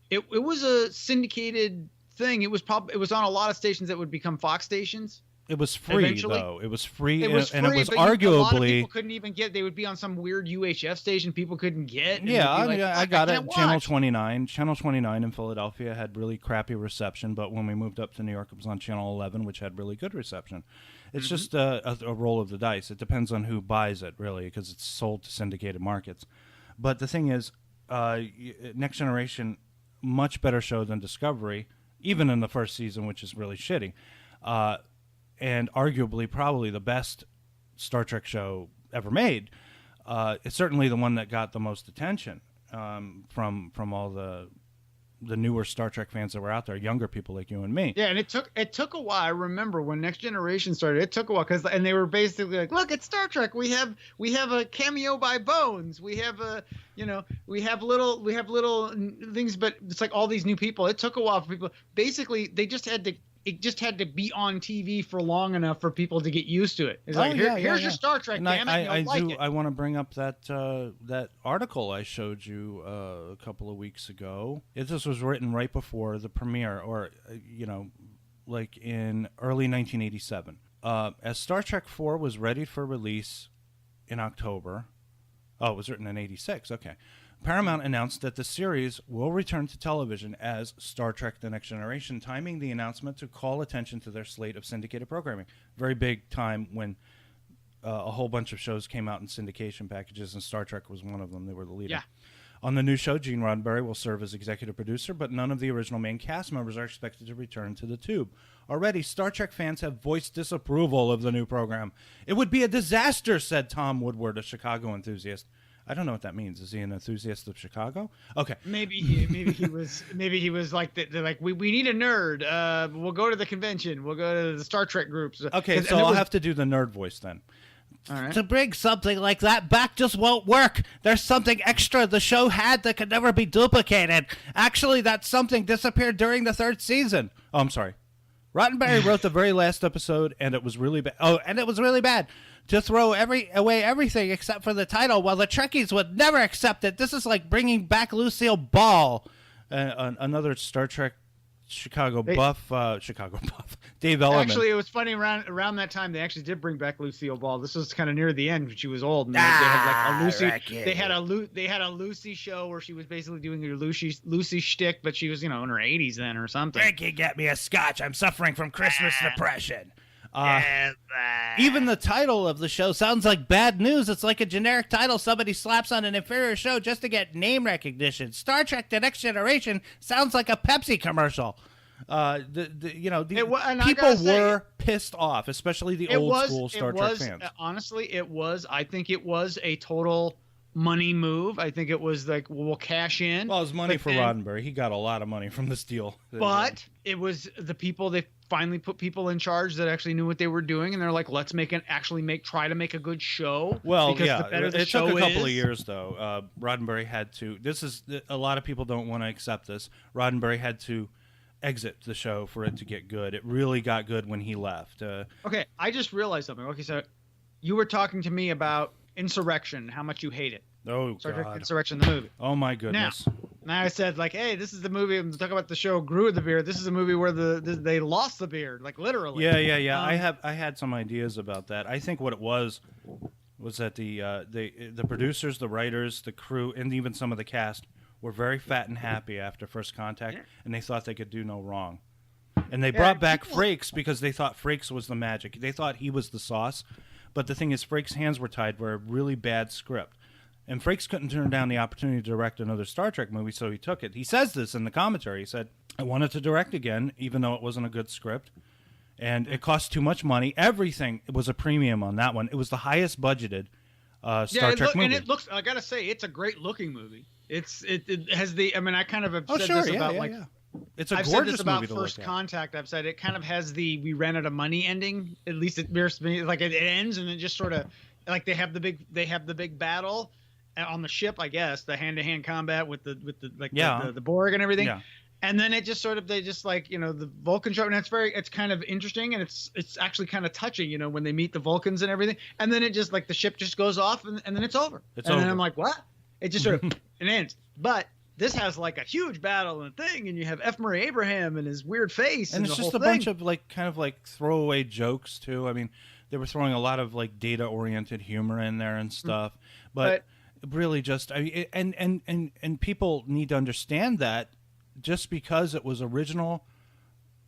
it was a syndicated thing. It was on a lot of stations that would become Fox stations. It was free, Eventually. though. It was free, It was free, and it was but arguably. a lot of people couldn't even get. They would be on some weird UHF station people couldn't get. Yeah, I got it. Channel Watch. 29. Channel 29 in Philadelphia had really crappy reception, but when we moved up to New York, it was on Channel 11, which had really good reception. It's just a roll of the dice. It depends on who buys it, really, because it's sold to syndicated markets. But the thing is, Next Generation, much better show than Discovery, even in the first season, which is really shitty. And arguably probably the best Star Trek show ever made. It's certainly the one that got the most attention from all the newer Star Trek fans that were out there, younger people like you and me. Yeah, and it took a while. I remember when Next Generation started, it took a while and they were basically like, look, it's Star Trek. We have a cameo by Bones. We have we have little things, but it's like all these new people. It took a while for people. Basically, it just had to be on TV for long enough for people to get used to it. It's like, here's your Star Trek, damn it. I want to bring up that article I showed you a couple of weeks ago. This was written right before the premiere, or like in early 1987. As Star Trek IV was ready for release in October. Oh, it was written in 86. Okay. Paramount announced that the series will return to television as Star Trek The Next Generation, timing the announcement to call attention to their slate of syndicated programming. Very big time when a whole bunch of shows came out in syndication packages, and Star Trek was one of them. They were the leader. Yeah. On the new show, Gene Roddenberry will serve as executive producer, but none of the original main cast members are expected to return to the tube. Already, Star Trek fans have voiced disapproval of the new program. It would be a disaster, said Tom Woodward, a Chicago enthusiast. I don't know what that means. Is he an enthusiast of Chicago? Okay. Maybe he was like they're like we need a nerd. We'll go to the convention. We'll go to the Star Trek groups. Okay, so I'll have to do the nerd voice then. All right. To bring something like that back just won't work. There's something extra the show had that could never be duplicated. Actually, that something disappeared during the third season. Oh, I'm sorry. Roddenberry wrote the very last episode, and it was really bad. Oh, and it was really bad. To throw away everything except for the title, while the Trekkies would never accept it. This is like bringing back Lucille Ball, another Star Trek Chicago buff. Dave Ellerman. Actually, it was funny around that time they actually did bring back Lucille Ball. This was kind of near the end when she was old. And they had like a Lucy. They had a Lucy show where she was basically doing her Lucy shtick, but she was in her 80s then or something. Ricky, get me a scotch. I'm suffering from Christmas depression. Even the title of the show sounds like bad news. It's like a generic title somebody slaps on an inferior show just to get name recognition. Star Trek: The Next Generation sounds like a Pepsi commercial. People were pissed off, especially the old school Star Trek fans. Honestly, I think it was a total money move. I think it was like, we'll cash in. Well, it was money for Roddenberry. He got a lot of money from this deal. But it was the people, they finally put people in charge that actually knew what they were doing, and they're like, let's try to make a good show. Well, because yeah, the better the it show took a couple is. of years though. Roddenberry had to. A lot of people don't want to accept this. Roddenberry had to exit the show for it to get good. It really got good when he left. Okay, I just realized something. Okay, so you were talking to me about Insurrection, how much you hate it. Oh, Star Trek God. Insurrection, the movie. Oh, my goodness. Now I said, like, hey, this is the movie. I'm talking about the show Grew the Beard. This is a movie where they lost the beard, like literally. Yeah. I had some ideas about that. I think what it was that the producers, the writers, the crew, and even some of the cast were very fat and happy after First Contact, and they thought they could do no wrong. And they brought back Frakes because they thought Frakes was the magic. They thought he was the sauce. But the thing is, Frakes' hands were tied for a really bad script. And Frakes couldn't turn down the opportunity to direct another Star Trek movie, so he took it. He says this in the commentary. He said, I wanted to direct again, even though it wasn't a good script. And it cost too much money. Everything was a premium on that one. It was the highest budgeted Star Trek movie. And it looks, I got to say, it's a great looking movie. It has the, I mean, I kind of have said this about It's a I've gorgeous said this about movie to First look Contact. I've said it kind of has the we ran out of money ending. At least it like it ends and it just sort of like they have the big battle, on the ship, I guess, the hand-to-hand combat with the the Borg and everything. Yeah. And then it just sort of, they just like, the Vulcan show, and it's kind of interesting, and it's actually kind of touching, when they meet the Vulcans and everything. And then it just like the ship just goes off, and then it's over. Then I'm like, what? It just sort of it ends. But this has like a huge battle and thing, and you have F. Murray Abraham and his weird face, and it's just a bunch of like kind of like throwaway jokes too. I mean, they were throwing a lot of like data-oriented humor in there and stuff, but really just and people need to understand that. Just because it was original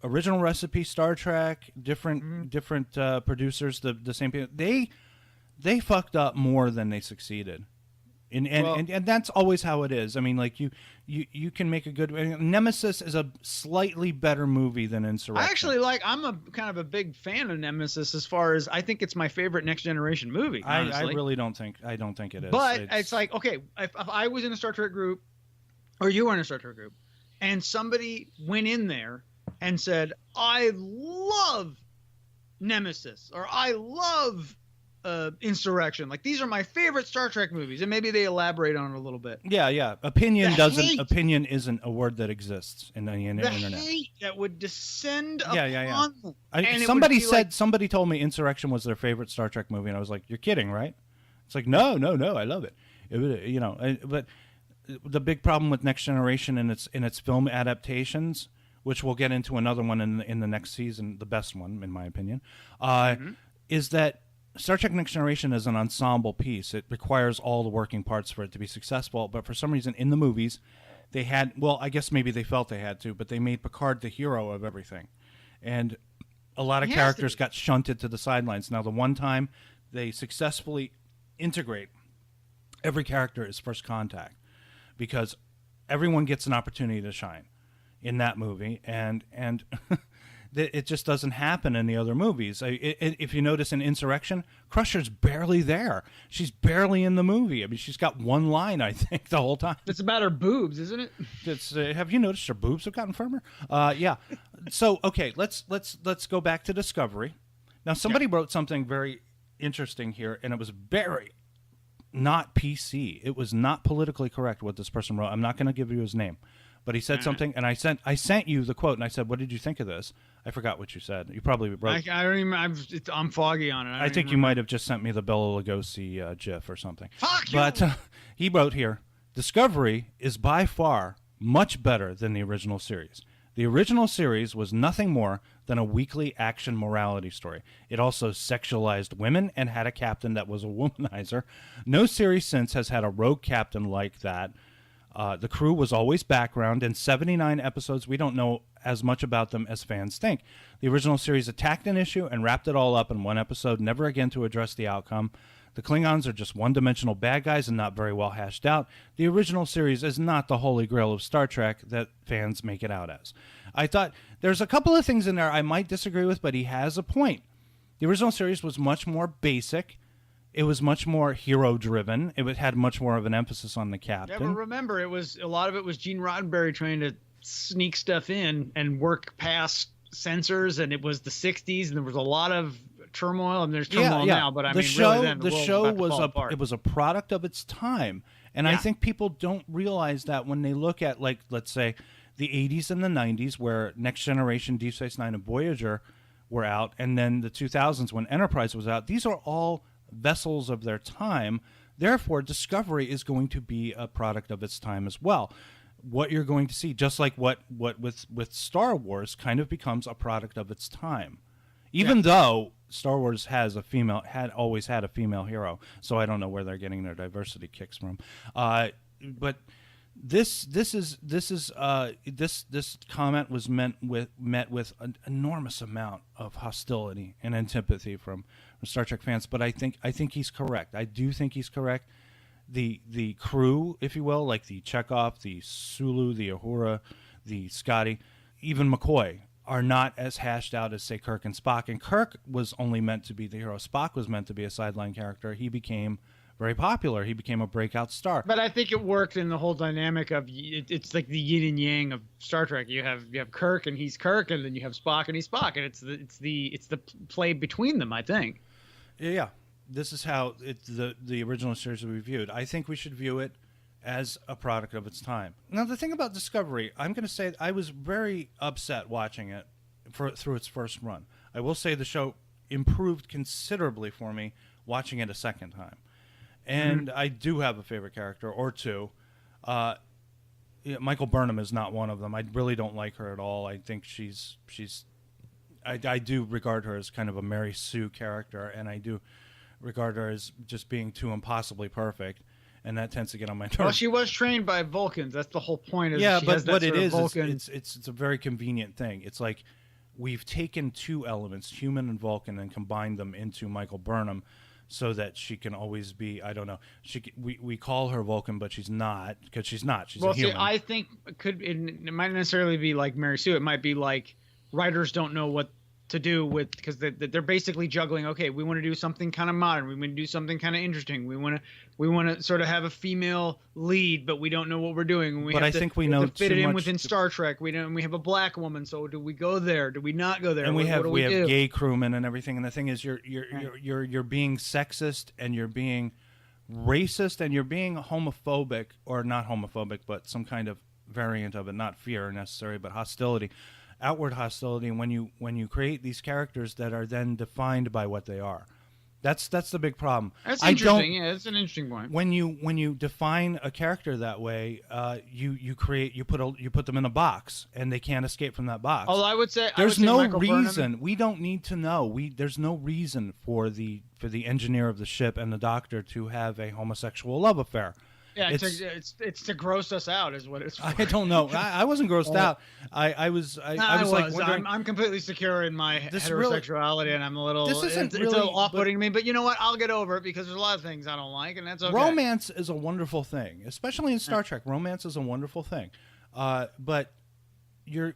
recipe Star Trek, different producers, the same people, they fucked up more than they succeeded, and that's always how it is. I mean, like you can make a good Nemesis is a slightly better movie than Insurrection. I'm a kind of a big fan of Nemesis, as far as I think it's my favorite Next Generation movie. I really don't think it is. But it's like, okay, if I was in a Star Trek group, or you were in a Star Trek group, and somebody went in there and said, I love Nemesis, or I love Insurrection. Like, these are my favorite Star Trek movies. And maybe they elaborate on it a little bit. Yeah. Opinion isn't a word that exists in the internet. The hate that would descend upon them. Somebody told me Insurrection was their favorite Star Trek movie, and I was like, you're kidding, right? It's like, no, I love it. But the big problem with Next Generation and its film adaptations, which we'll get into another one in the next season, the best one in my opinion, is that Star Trek Next Generation is an ensemble piece. It requires all the working parts for it to be successful. But for some reason in the movies, they had, well, I guess maybe they felt they had to, but they made Picard the hero of everything, and a lot of characters got shunted to the sidelines. Now, the one time they successfully integrate every character is First Contact, because everyone gets an opportunity to shine in that movie, and it just doesn't happen in the other movies. If you notice in Insurrection, Crusher's barely there. She's barely in the movie. I mean, she's got one line, I think, the whole time. It's about her boobs, isn't it? Have you noticed her boobs have gotten firmer? Yeah. So, okay, let's go back to Discovery. Now, somebody wrote something very interesting here, and it was very not PC. It was not politically correct what this person wrote. I'm not going to give you his name, but he said something, and I sent you the quote, and I said, "What did you think of this?" I forgot what you said. You probably wrote. I don't even. I'm foggy on it. I think you might have just sent me the Bela Lugosi GIF or something. Fuck you! But he wrote here, "Discovery is by far much better than the original series. The original series was nothing more than a weekly action morality story. It also sexualized women and had a captain that was a womanizer. No series since has had a rogue captain like that. The crew was always background. In 79 episodes, we don't know as much about them as fans think. The original series attacked an issue and wrapped it all up in one episode, never again to address the outcome. The Klingons are just one-dimensional bad guys and not very well hashed out. The original series is not the holy grail of Star Trek that fans make it out as." I thought there's a couple of things in there I might disagree with, but he has a point. The original series was much more basic. It was much more hero-driven. It had much more of an emphasis on the captain. Yeah, but remember, a lot of it was Gene Roddenberry trying to sneak stuff in and work past censors, and it was the 60s, and there was a lot of turmoil, and there's turmoil now, but the show was a product of its time, and I think people don't realize that when they look at, like, let's say the 80s and the 90s, where Next Generation, Deep Space Nine, and Voyager were out, and then the 2000s when Enterprise was out. These are all vessels of their time. Therefore, Discovery is going to be a product of its time as well. What you're going to see, just like what with Star Wars, kind of becomes a product of its time. Even though Star Wars had always had a female hero, so I don't know where they're getting their diversity kicks from. But this comment was met with an enormous amount of hostility and antipathy from Star Trek fans. But I think he's correct. I do think he's correct. The crew, if you will, like the Chekhov, the Sulu, the Uhura, the Scotty, even McCoy, are not as hashed out as, say, Kirk and Spock. And Kirk was only meant to be the hero. Spock was meant to be a sideline character. He became very popular. He became a breakout star. But I think it worked in the whole dynamic of it's like the yin and yang of Star Trek. You have Kirk and he's Kirk, and then you have Spock and he's Spock, and it's the play between them, I think. Yeah. this is how the original series will be viewed. I think we should view it as a product of its time. Now, the thing about Discovery, I'm going to say I was very upset watching it through its first run. I will say the show improved considerably for me watching it a second time. And I do have a favorite character or two. Michael Burnham is not one of them. I really don't like her at all. I think I do regard her as kind of a Mary Sue character, and I do regard her as just being too impossibly perfect. And that tends to get on my nerves. Well, she was trained by Vulcans. That's the whole point. Yeah, but what it is, Vulcan... it's a very convenient thing. It's like we've taken two elements, human and Vulcan, and combined them into Michael Burnham, so that she can always be. I don't know. We call her Vulcan, but she's not, because she's not. She's a human. See, I think it might not necessarily be like Mary Sue. It might be like writers don't know what to do with, because they're basically juggling. Okay, we want to do something kind of modern. We want to do something kind of interesting. We want to sort of have a female lead, but we don't know what we're doing. I think we know to fit it in within Star Trek. We have a black woman, so do we go there? Do we not go there? And we have gay crewmen and everything. And the thing is, you're being sexist, and you're being racist, and you're being homophobic, or not homophobic, but some kind of variant of it. Not fear necessarily, but hostility. Outward hostility when you create these characters that are then defined by what they are. That's the big problem. That's interesting. Yeah, that's an interesting point. When you define a character that way, you put them in a box, and they can't escape from that box. Although I would say no reason. We don't need to know. There's no reason for the engineer of the ship and the doctor to have a homosexual love affair. Yeah, it's to gross us out, is what it's for. I don't know. I wasn't grossed out. I was like wondering. I'm completely secure in my heterosexuality, and I'm a little. It's a little off-putting to me, but you know what? I'll get over it, because there's a lot of things I don't like, and that's okay. Romance is a wonderful thing, especially in Star Trek. Romance is a wonderful thing, but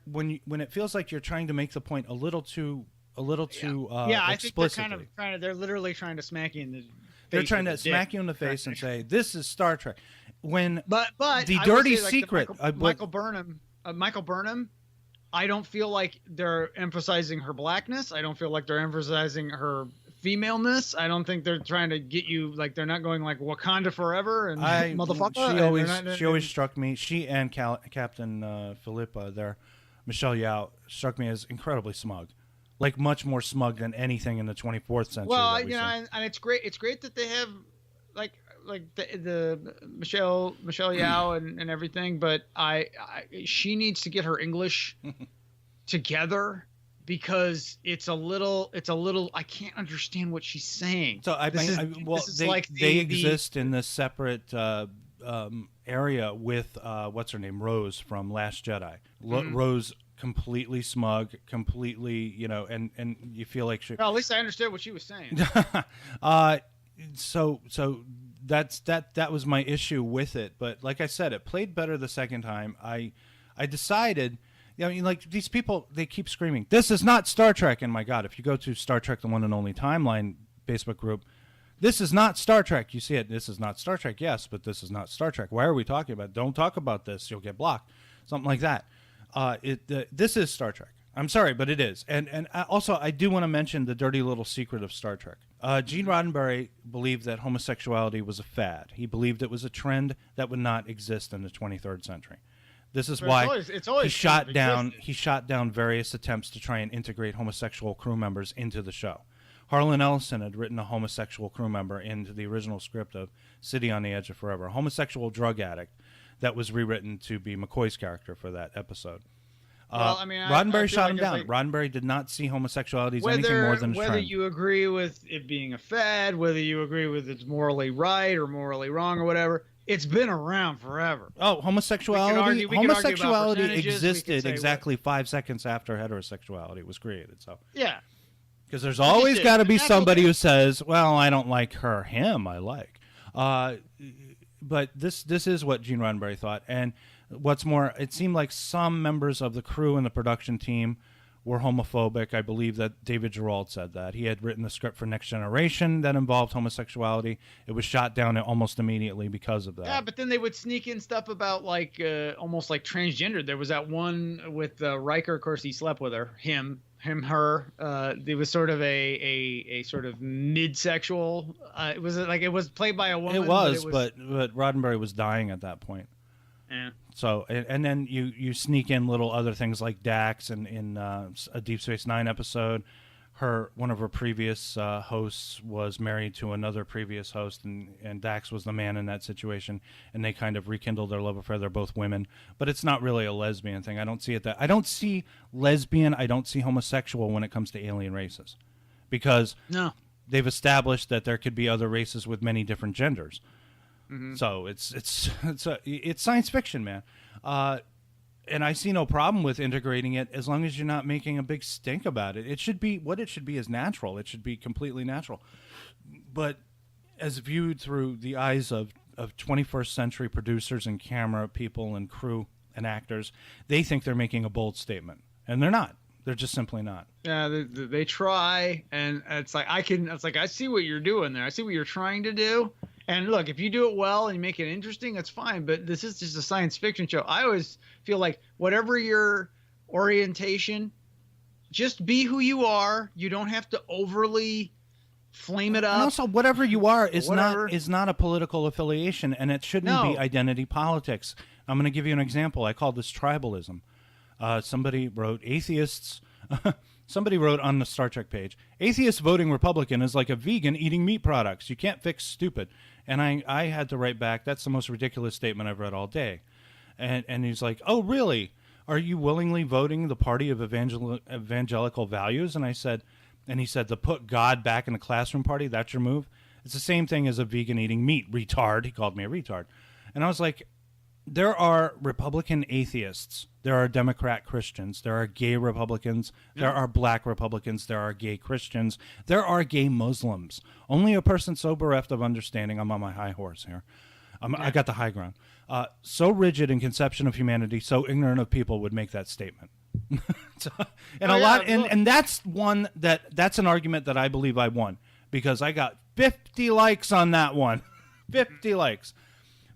when it feels like you're trying to make the point a little too I think explicitly. they're literally trying to smack you in the. They're trying to smack you in the face and say, "This is Star Trek." But the I dirty say, like, secret, Michael Burnham, I don't feel like they're emphasizing her blackness. I don't feel like they're emphasizing her femaleness. I don't think they're trying to get you, like, they're not going like Wakanda forever and motherfucker. She always struck me. She and Captain Philippa there, Michelle Yeoh, struck me as incredibly smug. Like much more smug than anything in the 24th century. Well, and it's great. It's great that they have like the Michelle Yeoh and everything. But she needs to get her English together, because it's a little. I can't understand what she's saying. So they exist in this separate area with what's her name, Rose from Last Jedi. Rose. Completely smug, completely, and you feel like she. Well, at least I understood what she was saying. So that was my issue with it. But like I said, it played better the second time. I decided, like these people, they keep screaming, "This is not Star Trek!" And my God, if you go to Star Trek: The One and Only Timeline Facebook group, this is not Star Trek. You see it. This is not Star Trek. Yes, but this is not Star Trek. Why are we talking about it? Don't talk about this. You'll get blocked. Something like that. This is Star Trek. I'm sorry, but it is. And also, I do want to mention the dirty little secret of Star Trek. Gene Roddenberry believed that homosexuality was a fad. He believed it was a trend that would not exist in the 23rd century. This is why he shot down various attempts to try and integrate homosexual crew members into the show. Harlan Ellison had written a homosexual crew member into the original script of City on the Edge of Forever, a homosexual drug addict that was rewritten to be McCoy's character for that episode. Roddenberry shot him down. Roddenberry did not see homosexuality as anything more than a trend. Whether you agree with it being a fad, whether you agree with it's morally right or morally wrong or whatever, it's been around forever. Oh, homosexuality existed exactly 5 seconds after heterosexuality was created. So yeah. Because there's always got to be somebody who says, well, I don't like her, him I like. But this is what Gene Roddenberry thought. And what's more, it seemed like some members of the crew and the production team were homophobic. I believe that David Gerald said that. He had written the script for Next Generation that involved homosexuality. It was shot down almost immediately because of that. Yeah, but then they would sneak in stuff about almost like transgender. There was that one with Riker. Of course, he slept with her, him, her. It was sort of a sort of mid-sexual. It was played by a woman. It was, but Roddenberry was dying at that point. Yeah. So and then you sneak in little other things like Dax and in a Deep Space Nine episode. One of her previous hosts was married to another previous host, and Dax was the man in that situation, and they kind of rekindled their love affair. They're both women, but it's not really a lesbian thing. I don't see it that. I don't see lesbian. I don't see homosexual when it comes to alien races, because they've established that there could be other races with many different genders. Mm-hmm. So it's science fiction, man. And I see no problem with integrating it as long as you're not making a big stink about it. It should be is natural. It should be completely natural. But as viewed through the eyes of 21st century producers and camera people and crew and actors, they think they're making a bold statement. And they're not. They're just simply not. Yeah, they try, and it's like I see what you're doing there. I see what you're trying to do. And look, if you do it well and you make it interesting, that's fine. But this is just a science fiction show. I always feel like whatever your orientation, just be who you are. You don't have to overly flame it up. And also, whatever you are is not a political affiliation, and it shouldn't be identity politics. I'm going to give you an example. I call this tribalism. Somebody wrote atheists. Somebody wrote on the Star Trek page, atheist voting Republican is like a vegan eating meat products. You can't fix stupid. And I had to write back, that's the most ridiculous statement I've read all day. And he's like, oh, really? Are you willingly voting the party of evangelical values? And he said, the put God back in the classroom party, that's your move? It's the same thing as a vegan eating meat, retard. He called me a retard. And I was like, there are Republican atheists. There are Democrat Christians. There are gay Republicans. There are black Republicans. There are gay Christians. There are gay Muslims. Only a person so bereft of understanding, I'm on my high horse here. I got the high ground. So rigid in conception of humanity, so ignorant of people would make that statement. And that's that's an argument that I believe I won, because I got 50 likes on that one. 50 likes.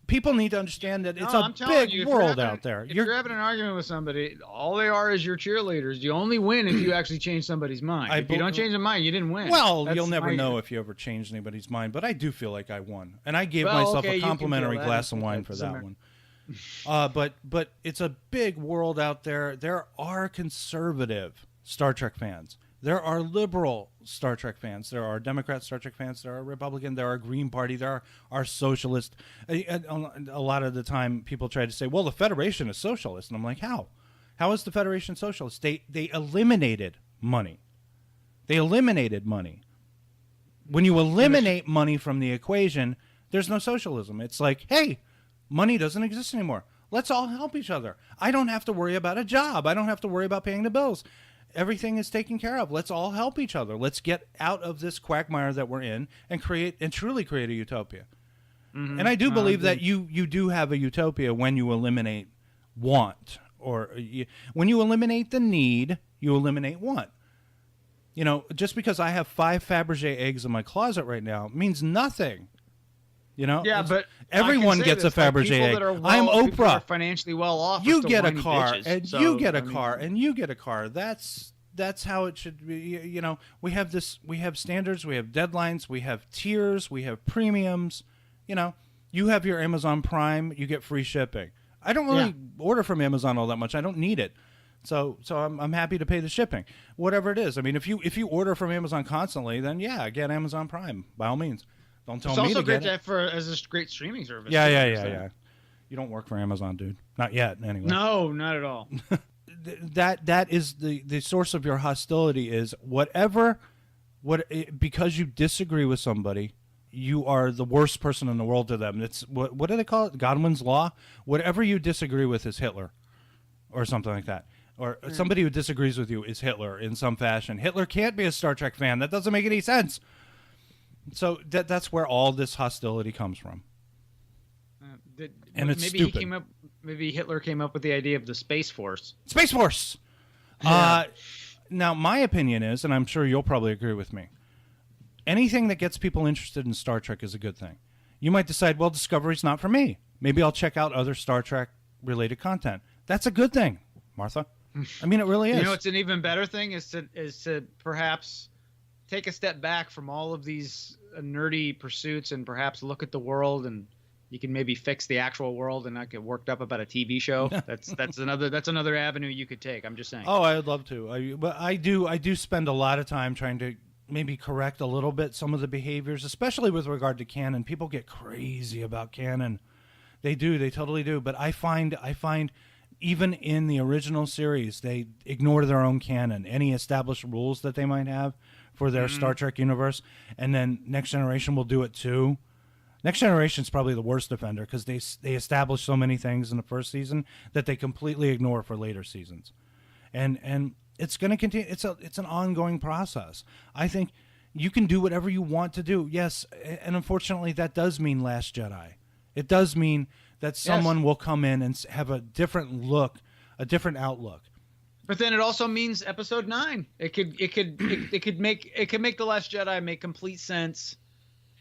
People need to understand that it's a big world out there. If you're having an argument with somebody, all they are is your cheerleaders. You only win if you actually change somebody's mind. If you don't change their mind, you didn't win. Well, you'll never know if you ever change anybody's mind, but I do feel like I won. And I gave myself a complimentary glass of wine for that one. But it's a big world out there. There are conservative Star Trek fans. There are liberal Star Trek fans. There are Democrat Star Trek fans. There are Republican. There are Green Party. There are socialist. A lot of the time, people try to say, well, the Federation is socialist. And I'm like, how? How is the Federation socialist? They eliminated money. They eliminated money. When you eliminate money from the equation, there's no socialism. It's like, hey, money doesn't exist anymore. Let's all help each other. I don't have to worry about a job. I don't have to worry about paying the bills. Everything is taken care of. Let's all help each other. Let's get out of this quagmire that we're in and truly create a utopia. Mm-hmm. And I do believe that you do have a utopia when you eliminate want, or when you eliminate the need, you eliminate want. You know, just because I have 5 Fabergé eggs in my closet right now means nothing. You know, but everyone gets a Fabergé egg. I'm Oprah. Financially well off. You get a car, and you get a car, and you get a car. That's how it should be. You know, we have standards, we have deadlines, we have tiers, we have premiums. You know, you have your Amazon Prime, you get free shipping. I don't really order from Amazon all that much. I don't need it. So I'm happy to pay the shipping, whatever it is. I mean, if you order from Amazon constantly, then get Amazon Prime by all means. Don't tell me to get it. It's also great as a great streaming service. Yeah. You don't work for Amazon, dude. Not yet, anyway. No, not at all. That is the source of your hostility is because you disagree with somebody, you are the worst person in the world to them. It's what do they call it? Godwin's law? Whatever you disagree with is Hitler or something like that. Or somebody who disagrees with you is Hitler in some fashion. Hitler can't be a Star Trek fan. That doesn't make any sense. So that's where all this hostility comes from. And it's stupid. Maybe Hitler came up with the idea of the Space Force. Space Force! Yeah. Now, my opinion is, and I'm sure you'll probably agree with me, anything that gets people interested in Star Trek is a good thing. You might decide, well, Discovery's not for me. Maybe I'll check out other Star Trek-related content. That's a good thing, Martha. I mean, it really is. You know, it's an even better thing is to perhaps take a step back from all of these nerdy pursuits and perhaps look at the world, and you can maybe fix the actual world and not get worked up about a TV show. That's another avenue you could take. I'm just saying. Oh, I'd love to. But I do spend a lot of time trying to maybe correct a little bit some of the behaviors, especially with regard to canon. People get crazy about canon. They do. They totally do. But I find even in the original series, they ignore their own canon, any established rules that they might have for their Star Trek universe, and then Next Generation will do it too. Next Generation is probably the worst offender because they establish so many things in the first season that they completely ignore for later seasons, and it's going to continue. It's an ongoing process. I think you can do whatever you want to do. Yes, and unfortunately, that does mean Last Jedi. It does mean that someone will come in and have a different look, a different outlook. But then it also means Episode 9. It could make The Last Jedi make complete sense,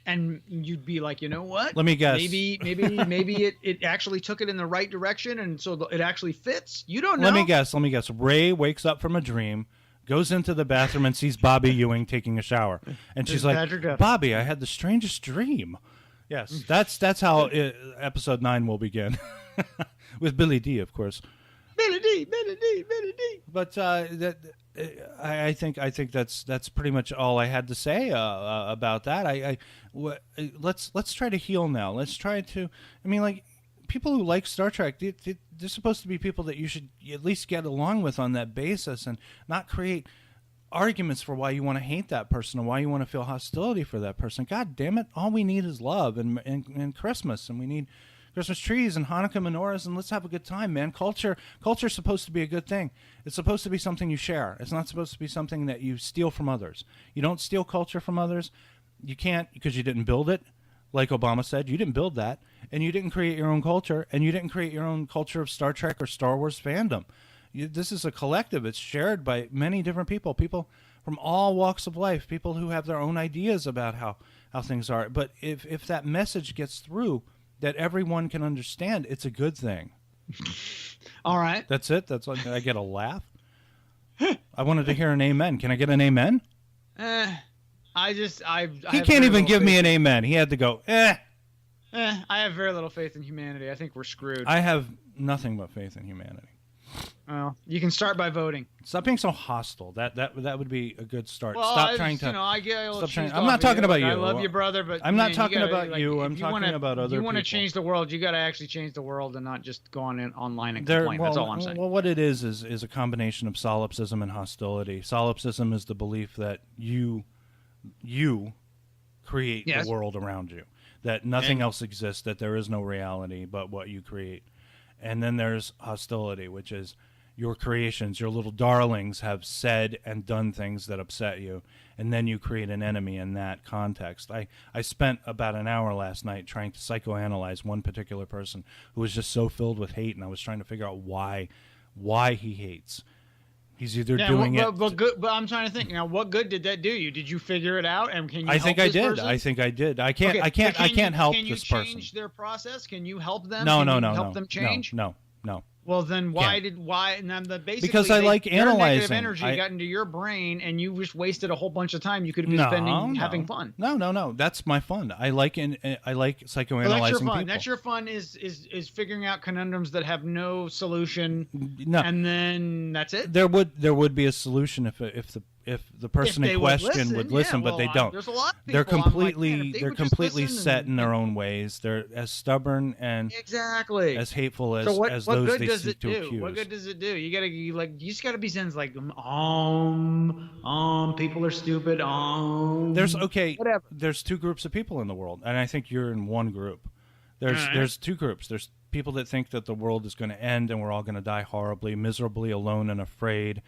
and you'd be like, you know what? Let me guess. Maybe it actually took it in the right direction, and so it actually fits. You don't know. Let me guess. Rey wakes up from a dream, goes into the bathroom, and sees Bobby Ewing taking a shower, and she's like, "Bobby, I had the strangest dream." Yes, that's how Episode 9 will begin, with Billy D, of course. Billy D. But I think that's pretty much all I had to say about that. Let's try to heal now. Let's try to. I mean, like, people who like Star Trek, they're supposed to be people that you should at least get along with on that basis, and not create arguments for why you want to hate that person or why you want to feel hostility for that person. God damn it! All we need is love and Christmas, and we need Christmas trees and Hanukkah menorahs, and let's have a good time, man. Culture's supposed to be a good thing. It's supposed to be something you share. It's not supposed to be something that you steal from others. You don't steal culture from others. You can't, because you didn't build it. Like Obama said, you didn't build that, and you didn't create your own culture, and you didn't create your own culture of Star Trek or Star Wars fandom. This is a collective. It's shared by many different people from all walks of life, people who have their own ideas about how things are. But if that message gets through that everyone can understand, it's a good thing. All right. That's it? That's what I get a laugh? I wanted to hear an amen. Can I get an amen? He can't even give me an amen. He had to go, I have very little faith in humanity. I think we're screwed. I have nothing but faith in humanity. Well, you can start by voting. Stop being so hostile. That would be a good start. Well, stop trying to. I'm not talking about you. I love you, brother, but I'm not talking about you. I'm talking about other people. If you want to change the world, you got to actually change the world and not just go online and complain. That's all I'm saying. Well, what it is a combination of solipsism and hostility. Solipsism is the belief that you create the world around you, that nothing else exists, that there is no reality but what you create. And then there's hostility, which is your creations, your little darlings have said and done things that upset you, and then you create an enemy in that context. I spent about an hour last night trying to psychoanalyze one particular person who was just so filled with hate, and I was trying to figure out why he hates. He's either doing it. But I'm trying to think now. What good did that do you? Did you figure it out? And can you? I think I did. I think I did. I can't help this person. Can you change their process? Can you help them? No. Help them change? No. Well, then and then basically because I like analyzing. Their negative energy got into your brain, and you just wasted a whole bunch of time you could have been spending having fun. No. That's my fun. I like psychoanalyzing people. That's your fun is figuring out conundrums that have no solution. No. And then that's it. There would be a solution if the person in question would listen, but they don't. There's a lot of people they're completely completely set in their own ways. They're as stubborn and as hateful as those they seek to accuse. What good does it do? You just gotta be sens like people are stupid. Whatever. There's two groups of people in the world, and I think you're in one group. There's two groups. There's people that think that the world is going to end and we're all going to die horribly, miserably, alone, and afraid.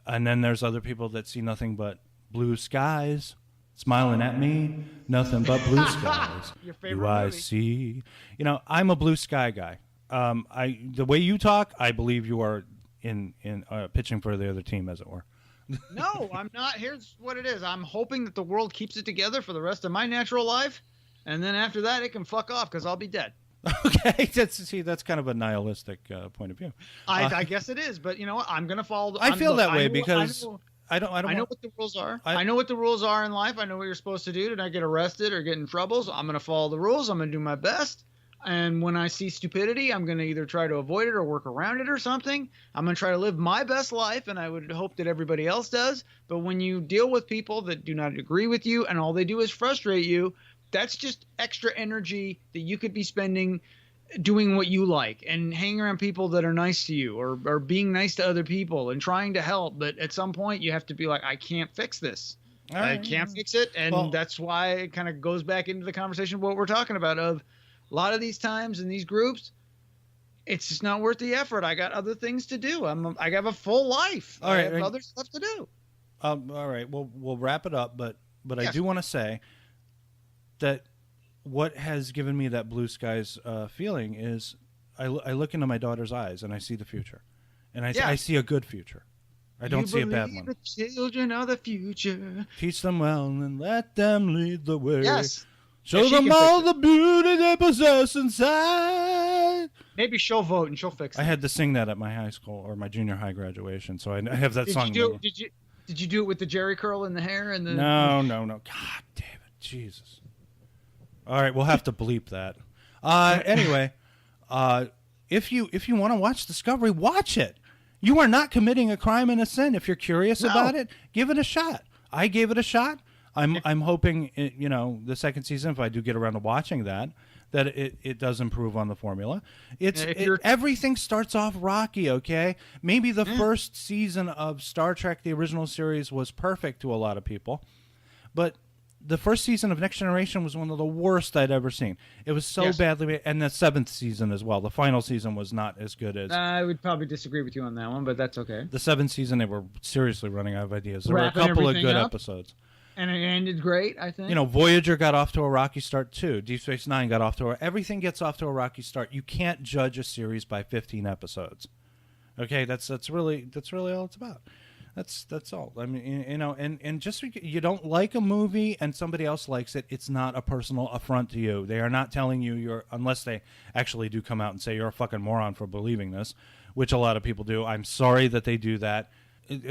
And then there's other people that see nothing but blue skies, smiling at me, nothing but blue skies. Your favorite Do I movie. see? I'm a blue sky guy. The way you talk, I believe you are in pitching for the other team, as it were. No, I'm not. Here's what it is. I'm hoping that the world keeps it together for the rest of my natural life, and then after that, it can fuck off because I'll be dead. Okay, that's kind of a nihilistic point of view. I guess it is, but you know what? I'm gonna follow. I feel that way because I know what the rules are. I know what the rules are in life. I know what you're supposed to do to not get arrested or get in trouble. So I'm gonna follow the rules. I'm gonna do my best. And when I see stupidity, I'm gonna either try to avoid it or work around it or something. I'm gonna try to live my best life, and I would hope that everybody else does. But when you deal with people that do not agree with you and all they do is frustrate you, that's just extra energy that you could be spending doing what you like and hanging around people that are nice to you or being nice to other people and trying to help. But at some point you have to be like, I can't fix this. I can't fix it. And that's why it kind of goes back into the conversation of what we're talking about of a lot of these times in these groups, it's just not worth the effort. I got other things to do. I have a full life. I have other stuff to do. All right. Well, we'll wrap it up. But yes. I do want to say that what has given me that blue skies feeling is I look into my daughter's eyes and I see the future, and I see a good future. I don't see a bad one. The children are the future. Teach them well and let them lead the way. Yes. Show them all the beauty they possess inside. Maybe she'll vote and she'll fix it. I had to sing that at my high school or my junior high graduation, so I have that song. Did you do it with the jerry curl in the hair and the? No. God damn it, Jesus. All right, we'll have to bleep that. Anyway, if you want to watch Discovery, watch it. You are not committing a crime and a sin. If you're curious about it, give it a shot. I gave it a shot. I'm hoping, the second season, if I do get around to watching that it does improve on the formula. Everything starts off rocky, okay? Maybe the first season of Star Trek, the original series, was perfect to a lot of people, but the first season of Next Generation was one of the worst I'd ever seen. It was so badly made, and the seventh season as well. The final season was not as good as... I would probably disagree with you on that one, but that's okay. The seventh season, they were seriously running out of ideas. There were a couple of good episodes. And it ended great, I think. Voyager got off to a rocky start, too. Deep Space Nine got off to everything gets off to a rocky start. You can't judge a series by 15 episodes. Okay, that's really all it's about. That's all. I mean, and just because you don't like a movie and somebody else likes it, it's not a personal affront to you. They are not telling you unless they actually do come out and say you're a fucking moron for believing this, which a lot of people do. I'm sorry that they do that.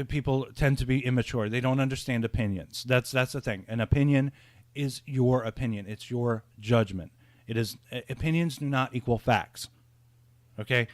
People tend to be immature. They don't understand opinions. That's the thing. An opinion is your opinion. It's your judgment. It is opinions do not equal facts. Okay.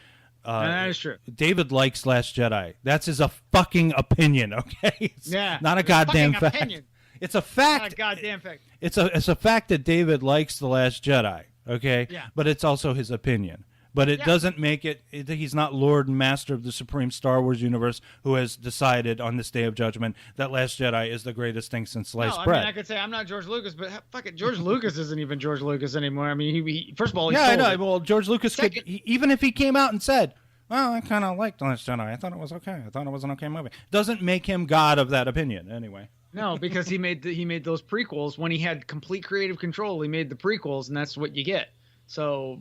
That is true. David likes Last Jedi. That's his fucking opinion, okay? It's not a goddamn fact. Opinion. It's a fact. Not a goddamn fact. It's a fact that David likes The Last Jedi, okay? Yeah. But it's also his opinion. But it doesn't make it. He's not Lord and Master of the Supreme Star Wars universe who has decided on this Day of Judgment that Last Jedi is the greatest thing since sliced bread. I could say I'm not George Lucas, but fuck it, George Lucas isn't even George Lucas anymore. I mean, he first of all, I know. Well, George Lucas could, even if he came out and said, "Well, I kind of liked Last Jedi. I thought it was okay. I thought it was an okay movie," doesn't make him God of that opinion anyway. No, because he made those prequels when he had complete creative control. He made the prequels, and that's what you get. So.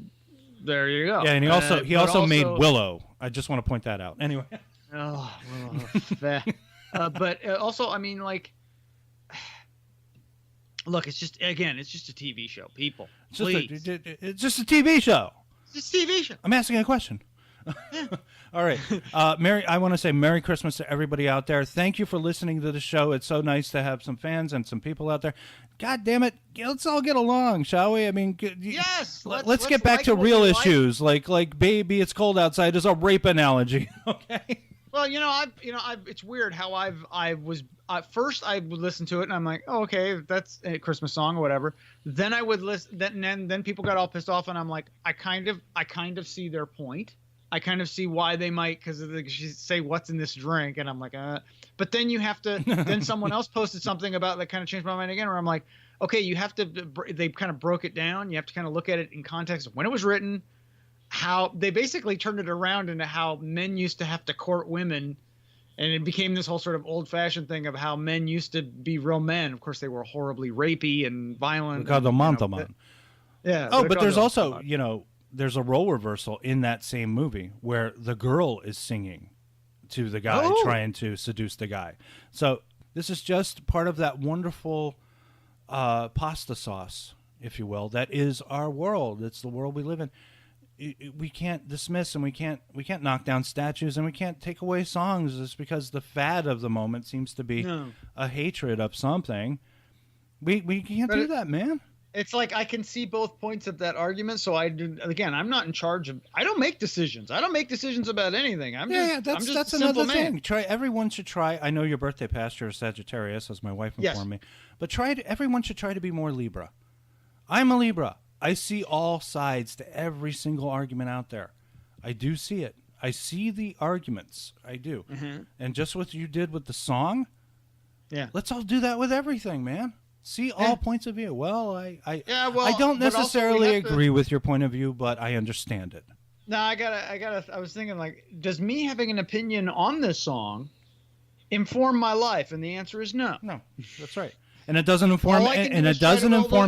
There you go. Yeah, and he also made Willow. I just want to point that out. Anyway. But also, I mean, like, look, it's just a TV show. People, please. It's just a TV show. It's a TV show. I'm asking a question. All right. I want to say Merry Christmas to everybody out there. Thank you for listening to the show. It's so nice to have some fans and some people out there. God damn it. Let's all get along, shall we? I mean, yes. Let's get back to real issues. Like Baby, It's Cold Outside is a rape analogy. Okay. Well, it's weird how first I would listen to it and I'm like, oh, okay, that's a Christmas song or whatever. Then I would listen. Then people got all pissed off and I'm like, I kind of see their point. I kind of see why they might, because she say what's in this drink, and I'm like, But then you have to. Then someone else posted something about that kind of changed my mind again, where I'm like, okay, you have to. They kind of broke it down. You have to kind of look at it in context of when it was written, how they basically turned it around into how men used to have to court women, and it became this whole sort of old-fashioned thing of how men used to be real men. Of course, they were horribly rapey and violent. Yeah. Oh, but there's also there's a role reversal in that same movie where the girl is singing to the guy trying to seduce the guy. So this is just part of that wonderful pasta sauce if you will, that is our world. It's the world we live in. We can't dismiss and we can't knock down statues and we can't take away songs just because the fad of the moment seems to be a hatred of something. We can't do that, man. It's like I can see both points of that argument. So I'm not in charge of. I don't make decisions. I don't make decisions about anything. That's another thing. Everyone should try. I know your birthday past year is Sagittarius, as my wife informed me. But everyone should try to be more Libra. I'm a Libra. I see all sides to every single argument out there. I do see it. I see the arguments. I do. Mm-hmm. And just what you did with the song, let's all do that with everything, man. See all points of view. Well, I don't necessarily agree with your point of view, but I understand it. No, I was thinking, like, does me having an opinion on this song inform my life? And the answer is no. No, that's right. And it doesn't inform,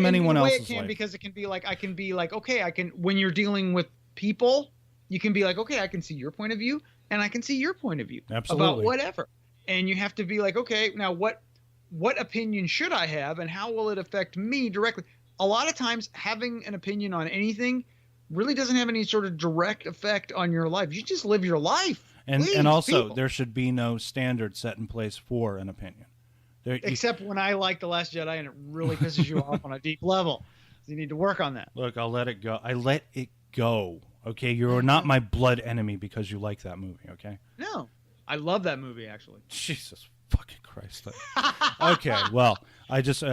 anyone else's life. Because it can be like, I can be like, okay, when you're dealing with people, you can be like, okay, I can see your point of view and I can see your point of view about whatever. And you have to be like, okay, now what opinion should I have and how will it affect me directly? A lot of times having an opinion on anything really doesn't have any sort of direct effect on your life. You just live your life. And also, there should be no standard set in place for an opinion. Except when I like The Last Jedi and it really pisses you off on a deep level. So you need to work on that. Look, I'll let it go. I let it go. Okay? You're not my blood enemy because you like that movie, okay? No. I love that movie, actually. Jesus fucking Christ. Okay, well, I just...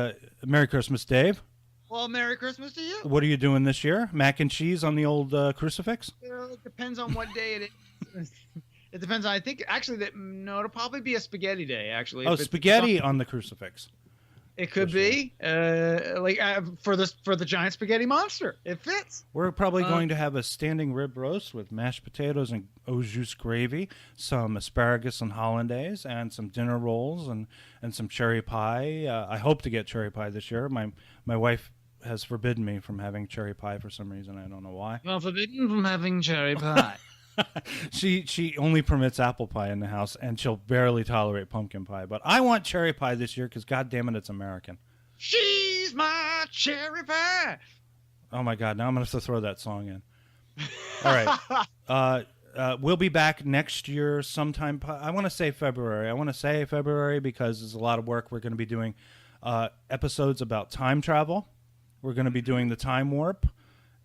Merry Christmas, Dave. Well, Merry Christmas to you. What are you doing this year? Mac and cheese on the old crucifix? It depends on what day it is. It depends on, I think, actually, it'll probably be a spaghetti day, actually. Oh, spaghetti on the crucifix. It could be, for the giant spaghetti monster. It fits. We're probably going to have a standing rib roast with mashed potatoes and au jus gravy, some asparagus and hollandaise, and some dinner rolls and some cherry pie. I hope to get cherry pie this year. My wife has forbidden me from having cherry pie for some reason. I don't know why. Well, forbidden from having cherry pie. She only permits apple pie in the house, and she'll barely tolerate pumpkin pie. But I want cherry pie this year because, goddammit, it's American. She's my cherry pie. Oh, my God. Now I'm going to have to throw that song in. All right. We'll be back next year sometime. I want to say February because there's a lot of work. We're going to be doing episodes about time travel. We're going to be doing the time warp.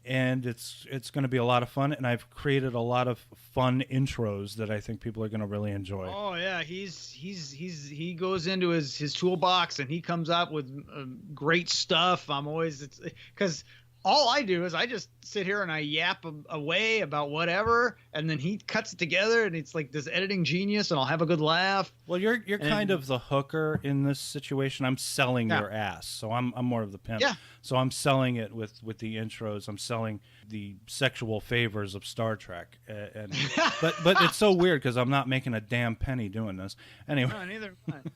And it's going to be a lot of fun, and I've created a lot of fun intros that I think people are going to really enjoy. Oh yeah, he goes into his toolbox and he comes up with great stuff. Because all I do is I just sit here and I yap away about whatever, and then he cuts it together, and it's like this editing genius, and I'll have a good laugh. Well, you're kind of the hooker in this situation. I'm selling your ass, so I'm more of the pimp. Yeah. So I'm selling it with the intros. I'm selling the sexual favors of Star Trek, but it's so weird because I'm not making a damn penny doing this. Anyway. No, neither am I.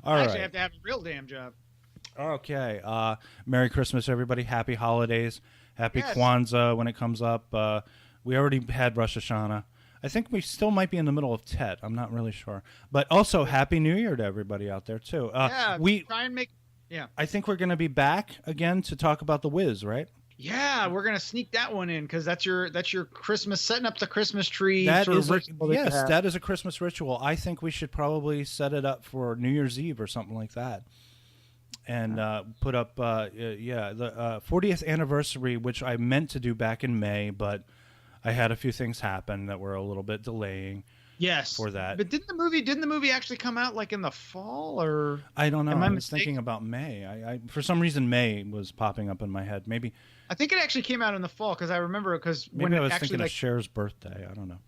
All right. I actually have to have a real damn job. Okay. Merry Christmas, everybody. Happy holidays. Happy Kwanzaa when it comes up. We already had Rosh Hashanah. I think we still might be in the middle of Tet. I'm not really sure. But also, Happy New Year to everybody out there, too. Try and make... Yeah. I think we're going to be back again to talk about The Wiz, right? Yeah, we're going to sneak that one in because that's your Christmas, setting up the Christmas tree. That is a Christmas ritual. I think we should probably set it up for New Year's Eve or something like that. And put up, the 40th anniversary, which I meant to do back in May, but I had a few things happen that were a little bit delaying. Yes, for that. But didn't the movie actually come out like in the fall or? I don't know. I was thinking about May. I for some reason May was popping up in my head. Maybe I think it actually came out in the fall because I remember when I was thinking of Cher's birthday. I don't know.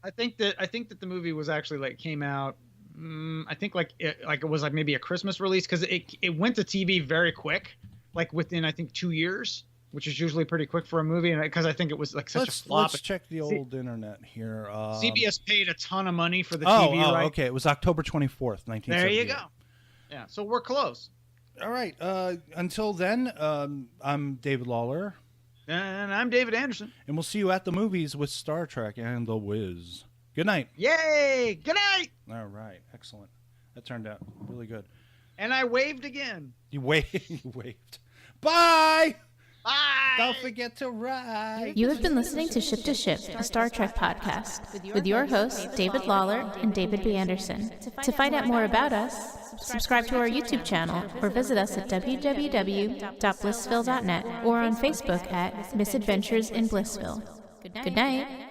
I think that the movie was actually came out. I think it was maybe a Christmas release because it went to TV very quick, within I think 2 years, which is usually pretty quick for a movie. And because I think it was such a flop. Let's check the old internet here. CBS paid a ton of money for the TV right? Okay. It was October 24th, 1978. There you go. Yeah. So we're close. All right. Until then, I'm David Lawler. And I'm David Anderson. And we'll see you at the movies with Star Trek and The Wiz. Good night. Yay! Good night! All right. Excellent. That turned out really good. And I waved again. You waved. Bye! Bye! Don't forget to ride. You have been listening to Ship, a Star Trek podcast, with your hosts, David Lawler and David B. Anderson. To find out more about us, subscribe to our YouTube channel or visit us at www.blissville.net or on Facebook at Misadventures in Blissville. Good night.